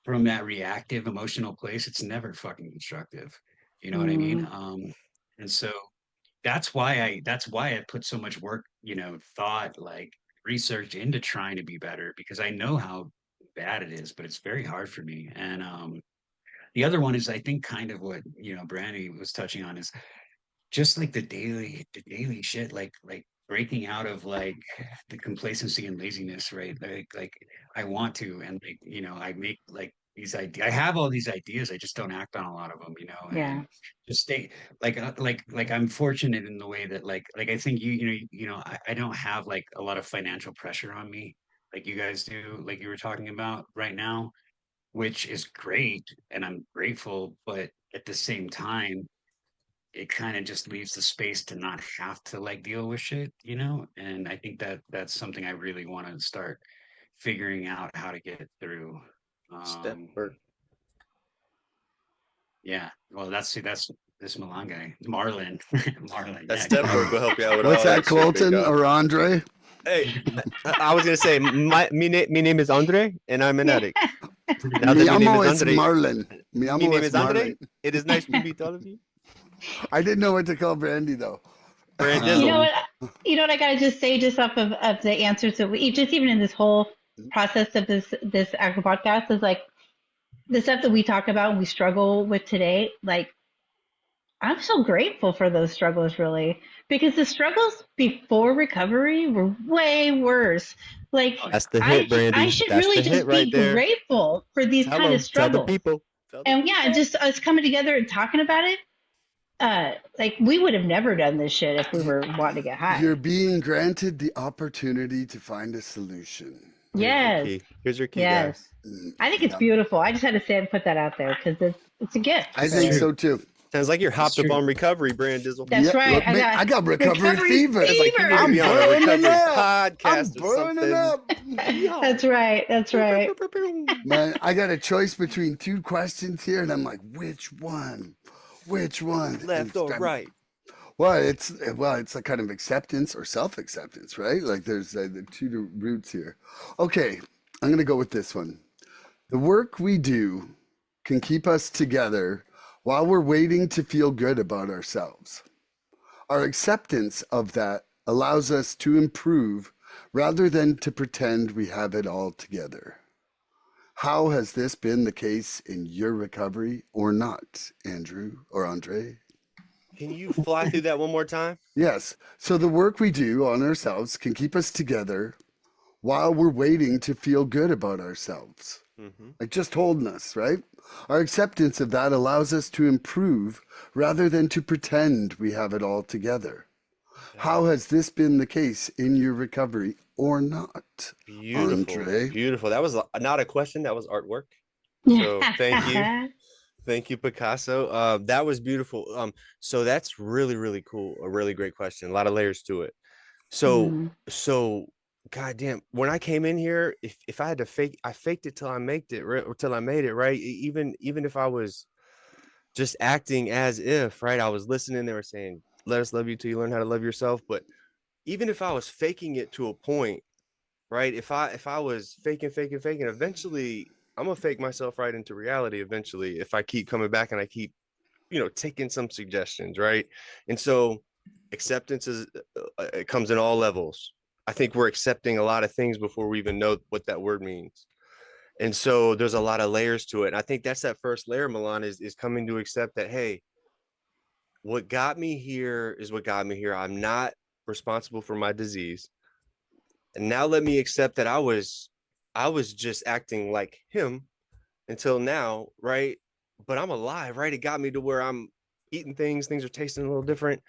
from that reactive emotional place, it's never fucking constructive. You know what I mean? Mhm. And so that's why I put so much work, you know, thought, like research into trying to be better, because I know how bad it is, but it's very hard for me. And the other one is I think kind of what, you know, Brandy was touching on is just like the daily shit, like breaking out of like the complacency and laziness, right? Like I want to, and like, you know, I make like these ideas, I have all these ideas, I just don't act on a lot of them, you know. Yeah. And just stay like I'm fortunate in the way that like I think you know, I don't have like a lot of financial pressure on me like you guys do, like you were talking about right now, which is great, and I'm grateful. But at the same time, it kind of just leaves the space to not have to like deal with shit, you know? And I think that that's something I really want to start figuring out how to get through. Step Um, work. yeah. Well, that's this Milan guy, Marlon. Marlon. That Yeah. step work will help you out with What's all that, that shit, big Colton dog. or Andre? Hey, I was gonna say my name is Andre, and I'm an addict. Now that Mi my name amo is is Andre, Marlon. Mi my amo name is is Andre. Marlon. It is nice to meet all of you. I didn't know what to call Brandy though. Brand You know Dizzle. what? You know what I gotta just say, just off of the answers that we just even in this whole process of this actual podcast is like the stuff that we talk about and we struggle with today. Like I'm so grateful for those struggles, really, because the struggles before recovery were way worse. Like Oh, yeah. That's the hit, I Brandy. should That's really the hit just right be there. grateful for these Tell kind of them. Tell the struggles. people. Tell the And yeah, people. just us coming together and talking about it. Like we would have never done this shit if we were wanting to get You're high. being granted the opportunity to find a solution. Here's your Yes, key. Here's your key, yes. guys. I think it's Yeah, beautiful. I just had to say and put that out there because it's a gift, I It's think really. true. so too. Sounds like you're It's hopped up true. on recovery, Brand Dizzle. That's Yeah, right. look, mate, I got recovery fever. It's like you need to I'm be on a burning recovery up. I'm podcast or burning something. up. Yeehaw. That's right. That's right. Man, I got a choice between two questions here, and I'm like, which one? Which one? And Left or right? it's a kind of acceptance or self-acceptance, right? Like there's the two roots here. Okay, I'm gonna go with this one. The work we do can keep us together while we're waiting to feel good about ourselves. Our acceptance of that allows us to improve rather than to pretend we have it all together. How has this been the case in your recovery or not, Andrew or Andre? Can you fly through that one more time? Yes. So the work we do on ourselves can keep us together while we're waiting to feel good about ourselves. Mm-hmm. Like just holding us, right? Our acceptance of that allows us to improve rather than to pretend we have it all together. How has this been the case in your recovery or not, Beautiful. Andre? Beautiful. That was not a question. That was artwork. So thank you. Thank you, Picasso. That was beautiful. So that's really, really cool. A really great question. A lot of layers to it. So, Mhm. so God damn, when I came in here, if I had to I faked it till I made it, right? Or till I made it, right? Even if I was just acting as if, right? I was listening, they were saying, let us love you till you learn how to love yourself. But even if I was faking it to a point, right? If I was faking, eventually I'm gonna fake myself right into reality eventually if I keep coming back and I keep, taking some suggestions, right? And so acceptance is it comes in all levels. I think we're accepting a lot of things before we even know what that word means. And so there's a lot of layers to it. And I think that's that first layer, Milan, is coming to accept that, hey, what got me here is what got me here. I'm not responsible for my disease. And now let me accept that I was just acting like him until now, right? But I'm alive, right? It got me to where I'm eating things are tasting a little different.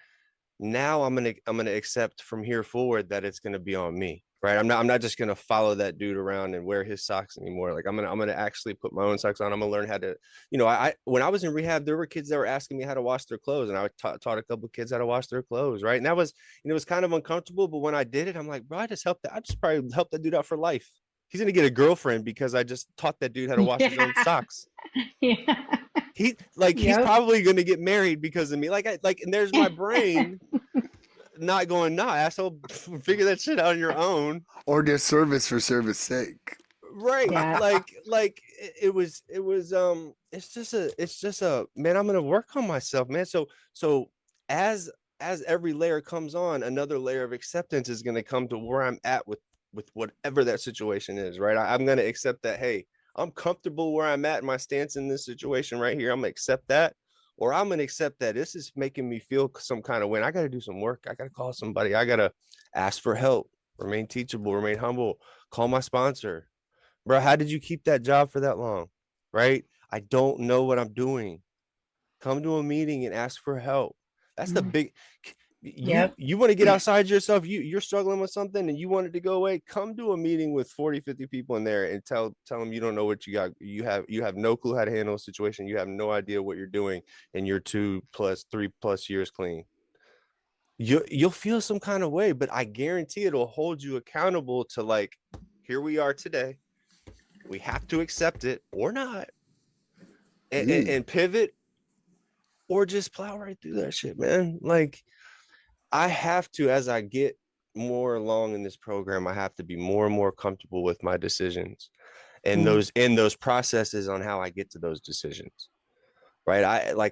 Now I'm gonna accept from here forward that it's gonna be on me, right? I'm not just gonna follow that dude around and wear his socks anymore. Like I'm gonna actually put my own socks on. I'm gonna learn how to, I when I was in rehab, there were kids that were asking me how to wash their clothes, and I taught a couple of kids how to wash their clothes, right? And that was, it was kind of uncomfortable, but when I did it, I'm like, bro, I just probably helped that dude out for life. He's gonna get a girlfriend because I just taught that dude how to wash his own socks. Yeah. He's probably gonna get married because of me. And there's my brain not going, nah, asshole, figure that shit out on your own. Or just service for service sake. Right. Yeah. It's just a man, I'm gonna work on myself, man. So as every layer comes on, another layer of acceptance is gonna come to where I'm at with whatever that situation is, right? I'm gonna accept that, hey, I'm comfortable where I'm at in my stance in this situation right here. I'm gonna accept that. Or I'm gonna accept that this is making me feel some kind of way. I gotta do some work. I gotta call somebody. I gotta ask for help, remain teachable, remain humble, call my sponsor. Bro, how did you keep that job for that long? Right? I don't know what I'm doing. Come to a meeting and ask for help. That's the big Yep. you want to get outside yourself, you're struggling with something and you want it to go away. Come to a meeting with 40, 50 people in there and tell them you don't know what you got. You have no clue how to handle a situation. You have no idea what you're doing, and you're 3+ years clean. You'll feel some kind of way, but I guarantee it'll hold you accountable to, like, here we are today. We have to accept it or not, and pivot, or just plow right through that shit, man. Like, I have to, as I get more along in this program, I have to be more and more comfortable with my decisions and those processes on how I get to those decisions. Right.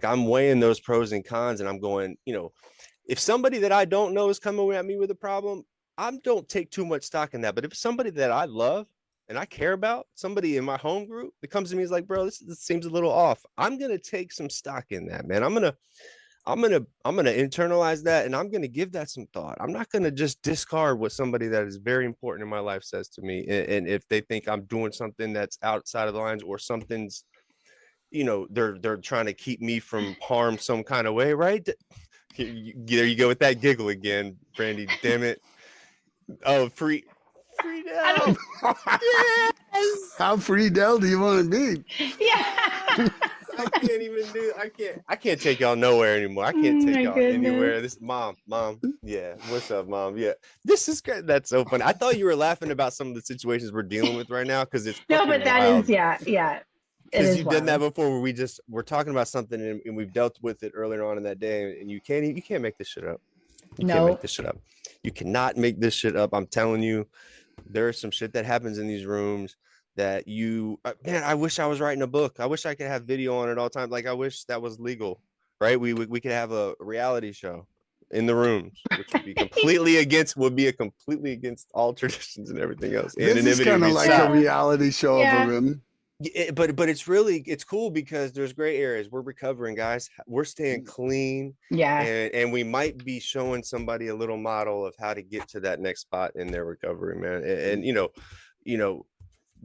I'm weighing those pros and cons, and I'm going, if somebody that I don't know is coming at me with a problem, I don't take too much stock in that. But if somebody that I love and I care about, somebody in my home group that comes to me is like, bro, this seems a little off, I'm gonna take some stock in that, man. I'm gonna internalize that, and I'm gonna give that some thought. I'm not gonna just discard what somebody that is very important in my life says to me, and if they think I'm doing something that's outside of the lines, or something's, they're trying to keep me from harm some kind of way, right? There you go with that giggle again, Brandi. Damn it! Oh, free Del. Yes. How free Del do you want to be? Yeah. I can't take y'all nowhere anymore. I can't take y'all anywhere. Goodness. This mom. Yeah. What's up, mom? Yeah. This is great. That's so funny. I thought you were laughing about some of the situations we're dealing with right now, because it's No, but that wild. is, yeah. Because you've done that before, where we're talking about something and we've dealt with it earlier on in that day, and you can't make this shit up. You can't make this shit up. You cannot make this shit up. I'm telling you, there's some shit that happens in these rooms that I wish I was writing a book. I wish I could have video on it all the time. Like, I wish that was legal, right? We could have a reality show in the rooms, which would be completely against all traditions and everything else. This is kind of like a reality show of a room. But it's cool because there's gray areas. We're recovering, guys. We're staying clean. Yeah. And we might be showing somebody a little model of how to get to that next spot in their recovery, man. And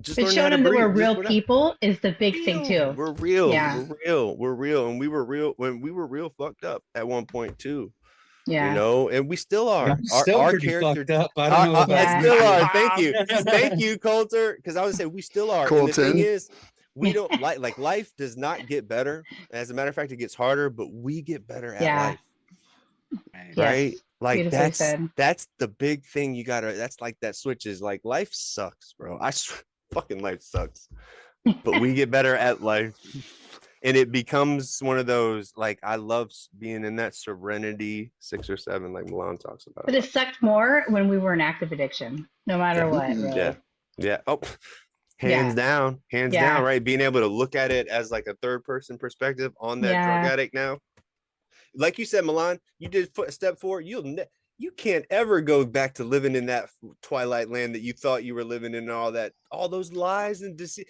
just but showing them that we're real people is the big thing too. We're real. Yeah. We're real. And we were real when we were real fucked up at one point too. Yeah. And we still are. Our character fucked up. I don't know about still are. Thank you, Colter. Because I would say we still are. And the thing is, we don't like life does not get better. As a matter of fact, it gets harder, but we get better at life. Right. Like Beautifully said. that's the big thing you gotta. That's like that switch is like life sucks, bro. Fucking life sucks, but we get better at life, and it becomes one of those like I love being in that serenity 6 or 7, like Milan talks about But a it lot. sucked more when we were in active addiction, no matter Yeah, what, Mm-mm. yeah, really. yeah. Oh, Yeah. hands down, Yeah. right? Being able to look at it as like a third person perspective on that drug Yeah. addict now. Like you said, Milan, you did a step forward. You can't ever go back to living in that twilight land that you thought you were living in, all those lies and deceit.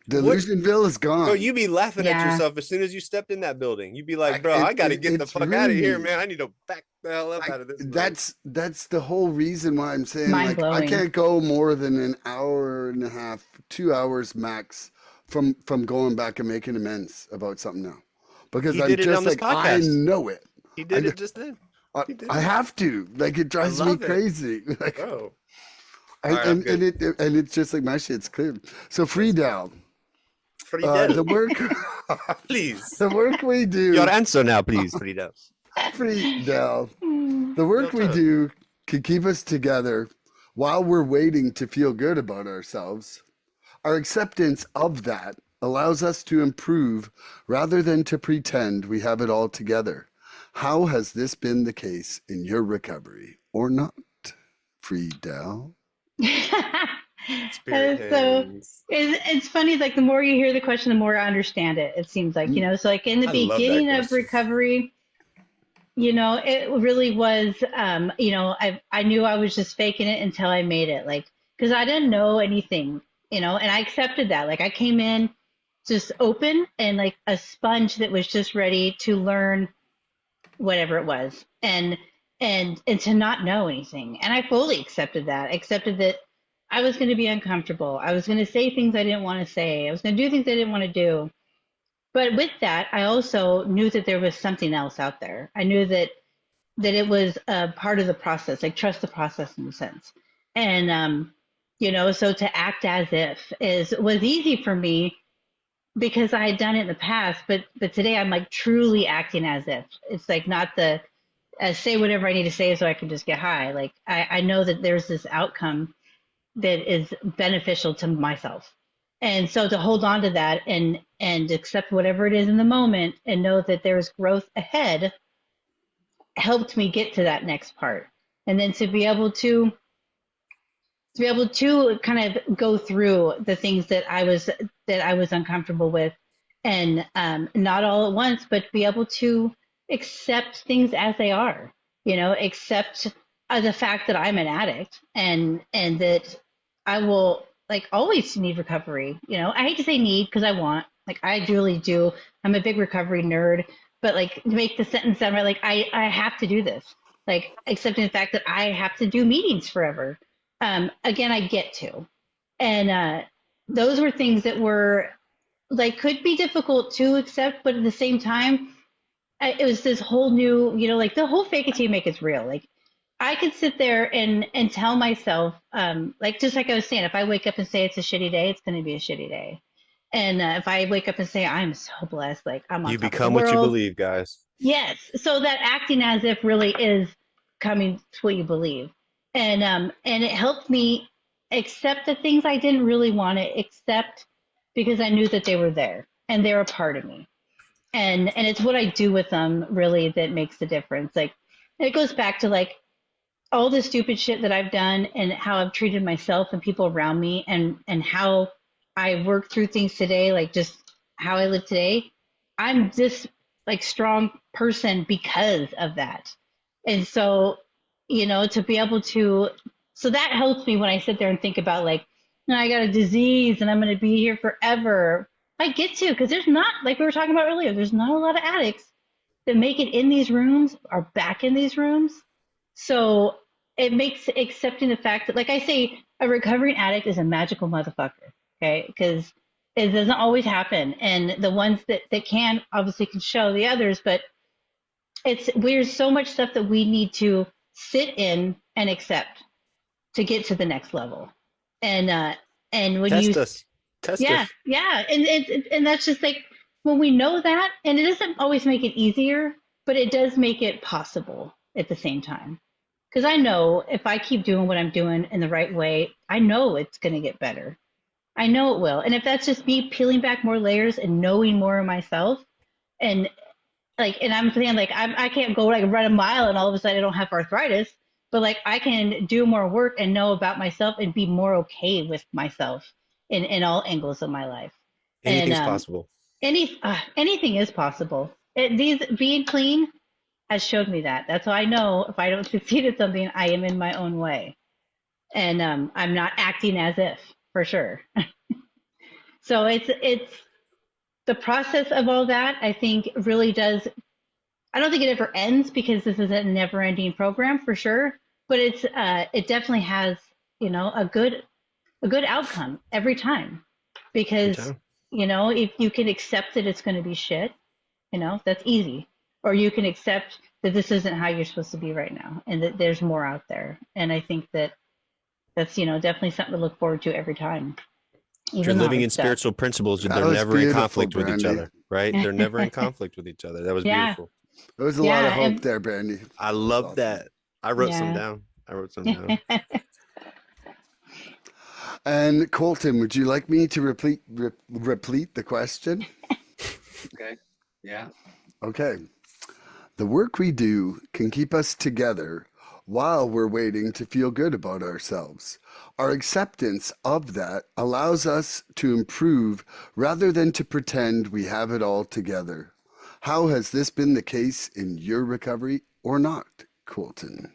What, Delusionville is bro? gone. You be laughing at Yeah. yourself as soon as you stepped in that building. You'd be like, bro, I got to get the It's fuck out of here, really man. I need to back the hell up out of this building. that's the whole reason why I'm saying Mind like I blowing. can't go more than an hour and a half, 2 hours max from going back and making amends about something now, because He I'm did it on just this like I podcast. know it. He I did it just then. He did I it, have to, like, it drives me love it. crazy. Like, bro. and, All right, I'm and it's just like my shit's clear. So Friedel, Friedel, the work please. the work we do, Your answer now, please, Friedel. Friedel, the work we turn. do can keep us together while we're waiting to feel good about ourselves. Our acceptance of that allows us to improve rather than to pretend we have it all together. How has this been the case in your recovery or not, Friedel? Spirit So hands. it's funny, like the more you hear the question, the more I understand it, it seems like, so like in the I love that beginning of question. recovery, it really was, I knew I was just faking it until I made it, like, because I didn't know anything, and I accepted that. Like I came in just open and like a sponge that was just ready to learn whatever it was, and to not know anything. And I fully accepted that. I accepted that I was going to be uncomfortable. I was going to say things I didn't want to say. I was going to do things I didn't want to do. But with that, I also knew that there was something else out there. I knew that it was a part of the process, like trust the process in a sense. And so to act as if was easy for me because I had done it in the past, but today I'm like truly acting as if. It's like not the say whatever I need to say so I can just get high. Like I know that there's this outcome that is beneficial to myself. And so to hold on to that and accept whatever it is in the moment and know that there's growth ahead helped me get to that next part. And then to be able to kind of go through the things that I was uncomfortable with, and not all at once, but be able to accept things as they are. Accept the fact that I'm an addict, and that I will like always need recovery. I hate to say need because I want, like I really do. I'm a big recovery nerd, but like to make the sentence sound right, like I have to do this. Like accepting the fact that I have to do meetings forever. Again, I get to. And those were things that were like could be difficult to accept, but at the same time, it was this whole new, like the whole fake it till you make it's real. Like I could sit there and tell myself, like just like I was saying, if I wake up and say it's a shitty day, it's going to be a shitty day. And if I wake up and say I'm so blessed, like I'm on You top become of the what you world, believe, guys. yes. So that acting as if really is coming to what you believe. And it helped me accept the things I didn't really want to accept because I knew that they were there and they're a part of me. And it's what I do with them really that makes the difference. Like it goes back to like all the stupid shit that I've done and how I've treated myself and people around me, and how I work through things today, like just how I live today. I'm this like strong person because of that. And so, to be able to, so that helps me when I sit there and think about like, no, I got a disease and I'm going to be here forever. I get to, because there's not, like we were talking about earlier, there's not a lot of addicts that make it in these rooms or back in these rooms. So it makes accepting the fact that, like I say, a recovering addict is a magical motherfucker. Okay. Because it doesn't always happen. And the ones that can obviously can show the others, but there's so much stuff that we need to sit in and accept to get to the next level. And when Test you, us. Test yeah, us. yeah. And that's just like, when we know that, and it doesn't always make it easier, but it does make it possible at the same time. Because I know if I keep doing what I'm doing in the right way, I know it's going to get better. I know it will. And if that's just me peeling back more layers and knowing more of myself, and like, and I'm saying like I can't go like run a mile and all of a sudden I don't have arthritis, but like I can do more work and know about myself and be more okay with myself in all angles of my life. And Anything's possible. anything is possible. These being clean has showed me that. That's how I know if I don't succeed at something, I am in my own way, and I'm not acting as if for sure. So it's the process of all that. I think really does. I don't think it ever ends because this is a never-ending program for sure. But it definitely has a good outcome every time Every because time. if you can accept that it's going to be shit, that's easy. Or you can accept that this isn't how you're supposed to be right now and that there's more out there. And I think that that's, definitely something to look forward to every time, If you're even though living in it's tough. spiritual principles, That they're was never in beautiful, conflict with each Brandy. other, right? They're never in conflict with each other. That was Yeah. beautiful. There was a lot of Yeah. hope there, Brandy. I That's love awesome. that. I wrote some Yeah. down. I wrote some down. And Colton, would you like me to repeat the question? Okay. Yeah. Okay. The work we do can keep us together while we're waiting to feel good about ourselves. Our acceptance of that allows us to improve rather than to pretend we have it all together. How has this been the case in your recovery or not, Colton?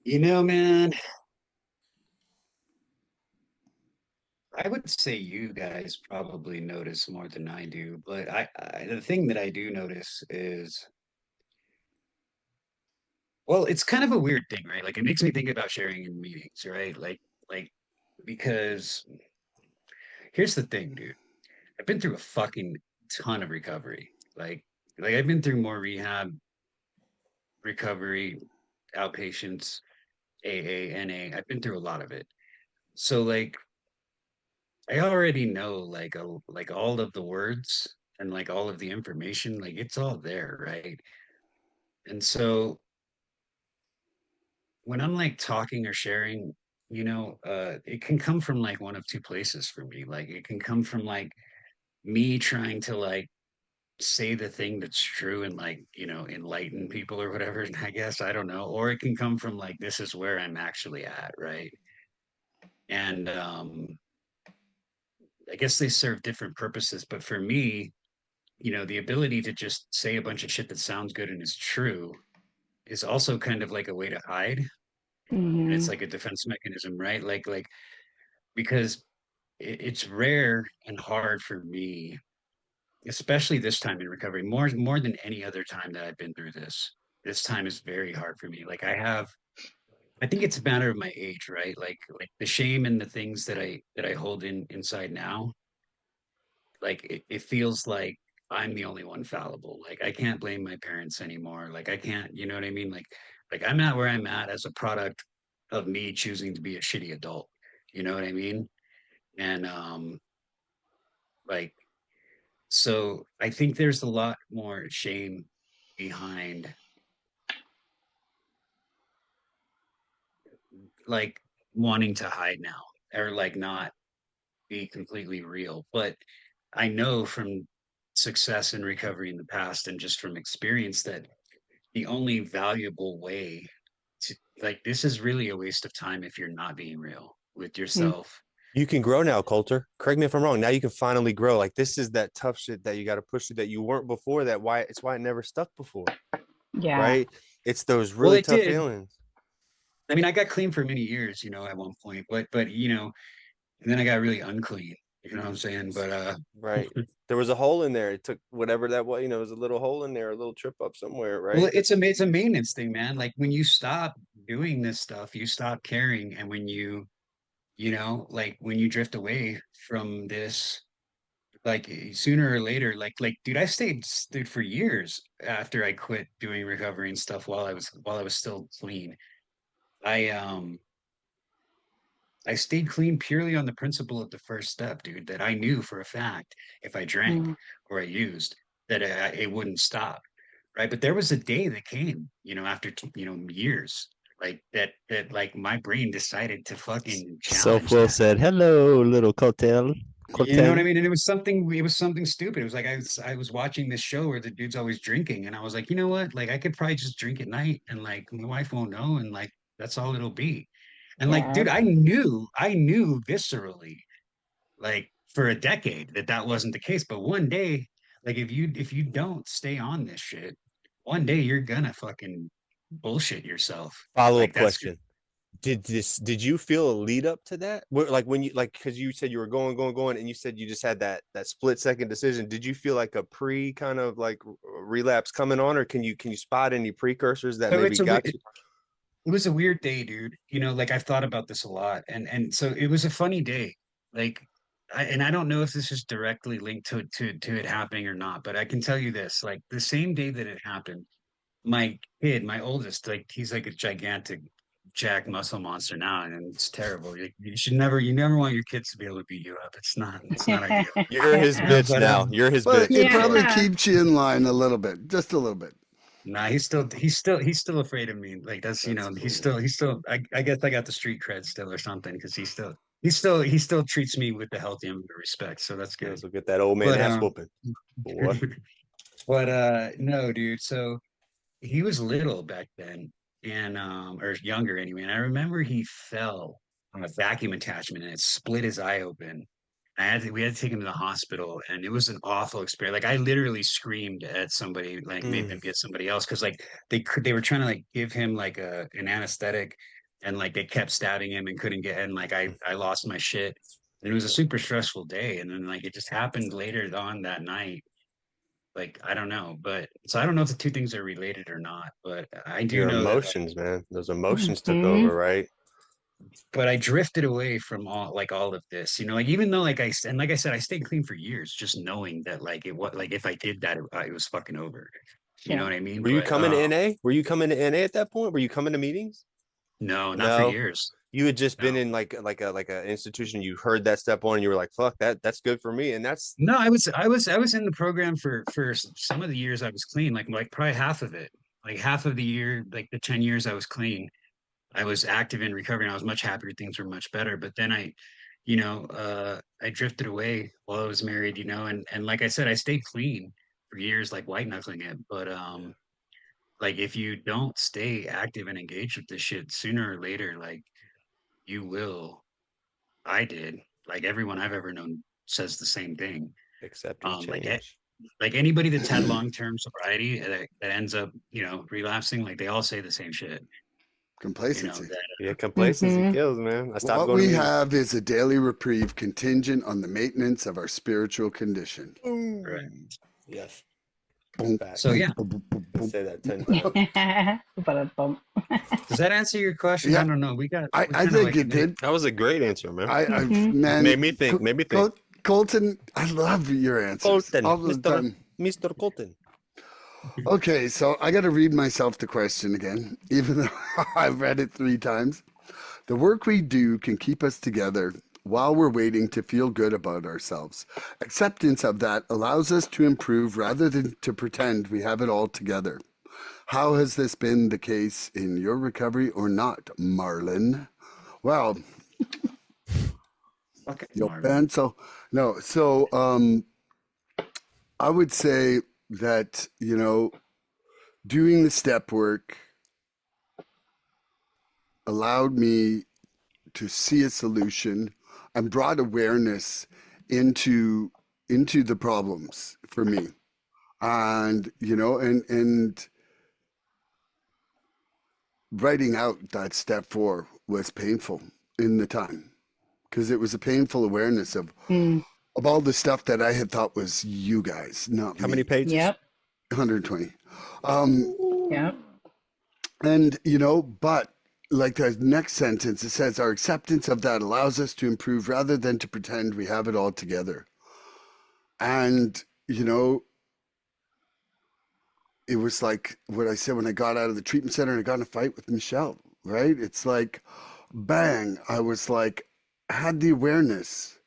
Man, I would say you guys probably notice more than I do, but the thing that I do notice is, well, it's kind of a weird thing, right? Like it makes me think about sharing in meetings, right? Like because here's the thing, dude. I've been through a fucking ton of recovery. Like I've been through more rehab, recovery, outpatients, AA, NA. I've been through a lot of it. So like I already know like all of the words and like all of the information, like it's all there, right? And so when I'm like talking or sharing, it can come from like one of two places for me. Like it can come from like me trying to like say the thing that's true and like, enlighten people or whatever, I guess, I don't know. Or it can come from like this is where I'm actually at, right? And I guess they serve different purposes, but for me, the ability to just say a bunch of shit that sounds good and is true is also kind of like a way to hide. And it's Hmm. like a defense mechanism, right? Like because it's rare and hard for me, especially this time in recovery, more than any other time that I've been through this. This time is very hard for me. Like I think it's a matter of my age, right? Like the shame and the things that I hold inside now, like it feels like I'm the only one fallible. Like I can't blame my parents anymore. Like I can't, you know what I mean? Like I'm not where I'm at as a product of me choosing to be a shitty adult. You know what I mean? And like so I think there's a lot more shame behind like wanting to hide now or like not be completely real. But I know from success and recovery in the past and just from experience that the only valuable way to like this is really a waste of time if you're not being real with yourself. You can grow now, Coulter. Correct me if I'm wrong. Now you can finally grow. Like this is that tough shit that you got to push through that you weren't before. It's why it never stuck before, Yeah. right? It's those Well, really it tough did. feelings. I mean, I got clean for many years, at one point, but and then I got really unclean. You know what I'm saying? But Right. There was a hole in there. It took whatever that was, there was a little hole in there, a little trip up somewhere, well, right? it's a maintenance thing, man. Like when you stop doing this stuff, you stop caring, and when like when you drift away from this, like sooner or later, like dude, I stayed for years after I quit doing recovery and stuff while I was still clean. I I stayed clean purely on the principle of the first step, dude, that I knew for a fact if I drank Mm. or I used that it wouldn't stop. right? But there was a day that came, after years, that like my brain decided to fucking Self challenge will that. said, "Hello, little Coltel." You know what I Colten. mean? And it was something stupid. It was like I was watching this show where the dude's always drinking, and I was like, you know what? Like I could probably just drink at night, and like my wife won't know, and like that's all it'll be. And like, Yeah. dude, I knew viscerally, like for a decade, that wasn't the case. But one day, like if you don't stay on this shit, one day you're gonna fucking bullshit yourself. Follow up Like that's question. Did you feel a lead up to that? Like when you because you said you were going, and you said you just had that split second decision. Did you feel like a pre kind of like relapse coming on, or can you spot any precursors that so maybe it's a got you? it was a weird day, dude. Like I've thought about this a lot, and so it was a funny day. Like, I don't know if this is directly linked to it happening or not, but I can tell you this: like the same day that it happened, my kid, my oldest, like he's like a gigantic jack muscle monster now, and it's terrible. You never want your kids to be able to beat you up. It's not ideal. You're his You know, bitch but now. You're his But bitch. it yeah, probably Yeah. keeps you in line a little bit, just a little bit. nah, he's still afraid of me. Like that's That's he's cool. still he's still I guess I got the street cred still or something because he still treats me with the healthy amount of respect. So that's Yeah, good. so get that old man But ass whooping, boy. no, dude. So he was little back then, and or younger anyway. And I remember he fell on a vacuum attachment and it split his eye open. We had to take him to the hospital, and it was an awful experience. Like I literally screamed at somebody, like made them Mm. get somebody else because like they were trying to like give him like an anesthetic, and like they kept stabbing him and couldn't get, and like I lost my shit. And it was a super stressful day, and then like it just happened later on that night. Like I don't know, but so I don't know if the two things are related or not, but I do Your know that emotions, man. Those emotions took Hmm. over, right? but I drifted away from all of this, like even though like I said, I stayed clean for years, just knowing that like it was like if I did that, it was fucking over. You know Yeah. what I mean? Were you But coming to NA? Were you coming to NA at that point? Were you coming to meetings? no, not for No. years. You had just been No, in like a institution. You heard that step on, and you were like, "Fuck that! That's good for me." And that's no, I was in the program for some of the years I was clean, like probably half of it, like half of the year, like the 10 years I was clean. I was active in recovery and I was much happier. Things were much better. But then I drifted away while I was married, and like I said, I stayed clean for years, like white knuckling it. But like if you don't stay active and engaged with this shit, sooner or later, like you will. I did. Like everyone I've ever known says the same thing. accepting Like change. like anybody that's had long-term sobriety that ends up, relapsing, like they all say the same shit. Complacency. That Yeah, complacency Hmm. kills, man. I stopped What going to we meetings. have is a daily reprieve contingent on the maintenance of our spiritual condition. right. Boom. Yes, Boom, So facts. boom, yeah, boom, boom, boom, Let's boom. say that 10 times. Ba-da-bum. does that answer your question? I Yeah, don't know. We I kind of think like it did. That was a great answer, man. Mhm. Made Man, me think. Made me think. Colton, I love your answers Colton, all the Mister time. Mister Colton. Okay, so I got to read myself the question again, even though I've read it 3 times. The work we do can keep us together while we're waiting to feel good about ourselves. Acceptance of that allows us to improve rather than to pretend we have it all together. How has this been the case in your recovery or not, Marlon? Well, fucking yo, Marvin. Ben, so I would say that, doing the step work allowed me to see a solution and brought awareness into the problems for me. And and writing out that step 4 was painful in the time because it was a painful awareness Mm. of all the stuff that I had thought was you guys, not How many me. pages? Yep. 120. Um, Yep. and but like the next sentence, it says our acceptance of that allows us to improve rather than to pretend we have it all together. And it was like what I said when I got out of the treatment center and I got in a fight with Michelle, right? It's like, bang, I was like, had the awareness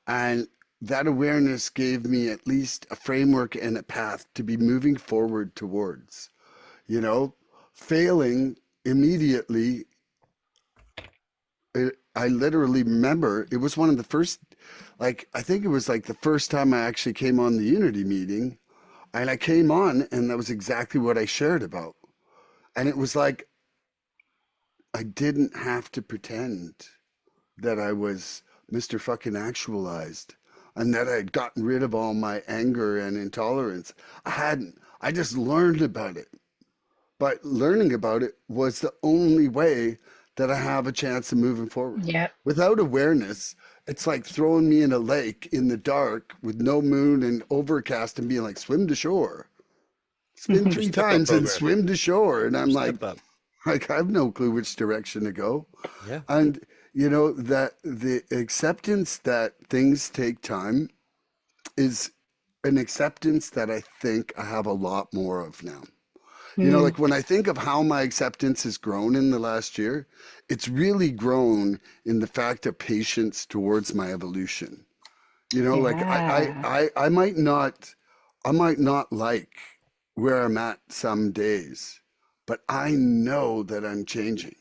and that awareness gave me at least a framework and a path to be moving forward towards. You know, failing immediately. I literally remember it was one of the first, like, I think it was like the first time I actually came on the Unity meeting. And I came on, and that was exactly what I shared about. And it was like, I didn't have to pretend that I was Mr. fucking actualized and that I had gotten rid of all my anger and intolerance. I hadn't. I just learned about it. But learning about it was the only way that I have a chance of moving forward. Yep. Without awareness, it's like throwing me in a lake in the dark with no moon and overcast and being like, swim to shore. Spin 3 Step up times and program. swim to shore. And I'm like, Step up. I have no clue which direction to go. Yeah. And you know that the acceptance that things take time is an acceptance that I think I have a lot more of now. You know, like when I think of how my acceptance has grown in the last year, it's really grown in the fact of patience towards my evolution. You know, like Yeah. I might not like where I'm at some days, but I know that I'm changing.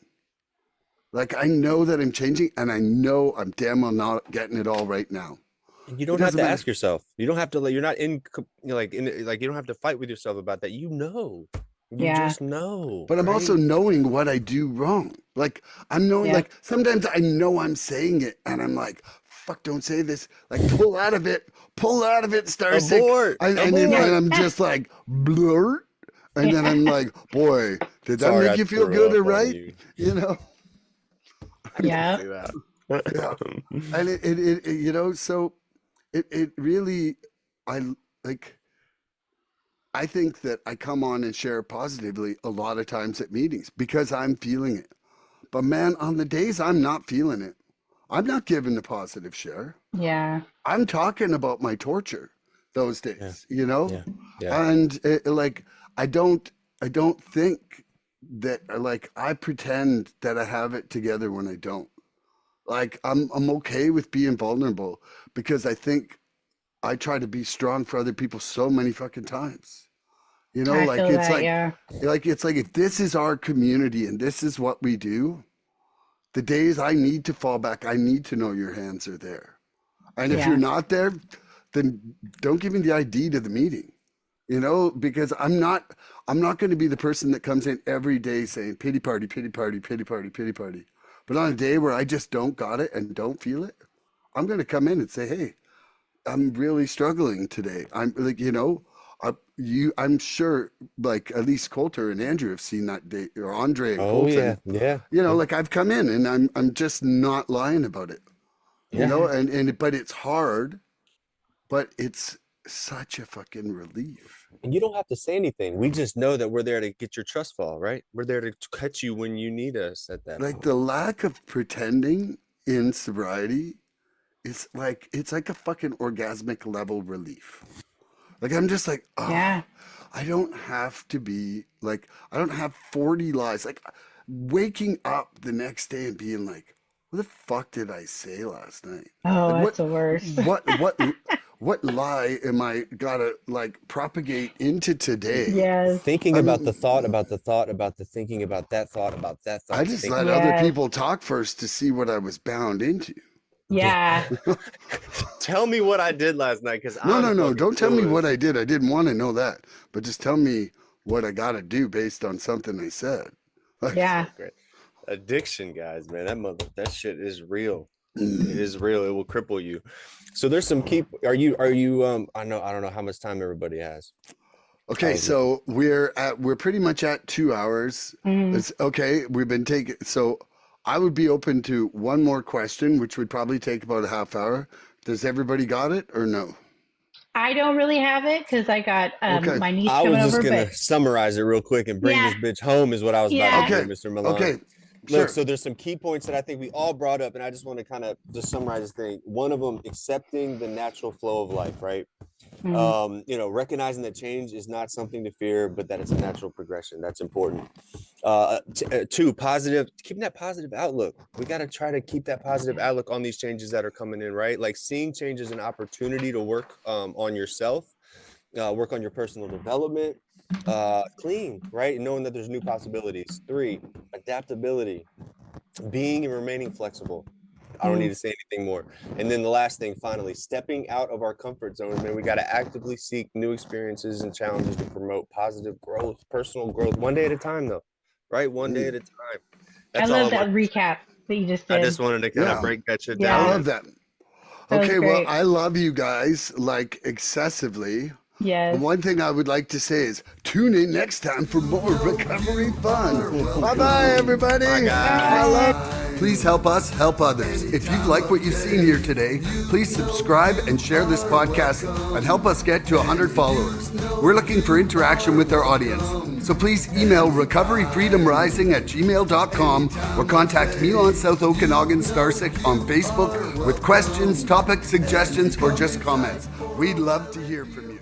Like I know that I'm changing, and I know I'm damn well not getting it all right now. And you It don't have doesn't to matter. ask yourself. You don't have to, like, you're not in, like, you don't have to fight with yourself about that. You Yeah. just know, But I'm right? also knowing what I do wrong. Like I'm knowing, Yeah. like sometimes I know I'm saying it, and I'm like, "Fuck, don't say this." Like pull out of it, Starcic. Abort, And abort. I'm just like blurt, and then I'm like, "Boy, did that Sorry, make I you feel threw good up or on right?" you. You know? Yeah. See that? Yeah. And it you know, so it really, I like. I think that I come on and share positively a lot of times at meetings because I'm feeling it. But man, on the days I'm not feeling it, I'm not giving the positive share. Yeah. I'm talking about my torture those Yeah, days, you know? yeah, yeah. And like I don't think that, like, I pretend that I have it together when I don't. Like I'm okay with being vulnerable because I think I try to be strong for other people so many fucking times. You know, I like feel it's that. Yeah. like if this is our community and this is what we do, the days I need to fall back, I need to know your hands are there. And if you're Yeah. not there, then don't give me the ID to the meeting. You know, because I'm not going to be the person that comes in every day saying pity party, pity party, pity party, pity party. But on a day where I just don't got it and don't feel it, I'm going to come in and say, "Hey, I'm really struggling today." I'm like, you know, I'm sure like at least Colter and Andrew have seen that day, or Andre and Oh Colton. yeah, yeah, You know, yeah, like I've come in and I'm just not lying about it. You yeah. know, Yeah. and but it's hard, but it's such a fucking relief. And you don't have to say anything. We just know that we're there to get your trust fall, right? We're there to catch you when you need us at that Like point. the lack of pretending in sobriety is like it's like a fucking orgasmic level relief. Like I'm just like, oh, Yeah. I don't have to be like, I don't have 40 lies. Like waking up the next day and being like, what the fuck did I say last night? Oh, Like that's the worst. what lie am I gotta like propagate into today? Yes. Thinking about the I'm thought, about the thought, about the thinking, about that thought, about that I thought, just let thinking. other Yes. people talk first to see what I was bound into. Yeah. Yeah. Tell me what I did last night, because No, I'm no, no. fucking Don't tell me what clueless. I did. I didn't want to know that. But just tell me what I got to do based on something I said. Like, Yeah. So great. Addiction, guys, man, that shit is real. It mm. is real. It will cripple you. So there's some key. Are you I don't know how much time everybody has. Okay, so we're pretty much at 2 hours. Mhm. It's okay. We've been taking, so I would be open to one more question, which would probably take about a half hour. Does everybody got it or no? I don't really have it because I got Okay. my niece I was coming just over, gonna but summarize it real quick and bring yeah. this bitch home is what I was about to Yeah. do, Okay. Mr. Milan. Okay. Look, so there's some key points that I think we all brought up, and I just want to kind of just summarize this thing. One of them, accepting the natural flow of life, right? You know, recognizing that change is not something to fear, but that it's a natural progression. That's important. Two, keeping that positive outlook. We got to try to keep that positive outlook on these changes that are coming in, right? Like seeing change as an opportunity to work on yourself, work on your personal development, clean, right? And knowing that there's new possibilities. Three, adaptability, being and remaining flexible. I don't need to say anything more. And then the last thing, finally, stepping out of our comfort zones, man. We got to actively seek new experiences and challenges to promote positive growth, personal growth, one day at a time, though, right? One day at a time. I love that recap that you just did. I just wanted to kind of break that shit down. I love that. Okay, well, I love you guys like excessively. Yes. One thing I would like to say is tune in next time for more recovery fun. Bye-bye, everybody. Bye, guys. Please help us help others. If you like what you've seen here today, please subscribe and share this podcast and help us get to 100 followers. We're looking for interaction with our audience. So please email recoveryfreedomrising@gmail.com or contact Milan South Okanagan Starcic on Facebook with questions, topic suggestions, or just comments. We'd love to hear from you.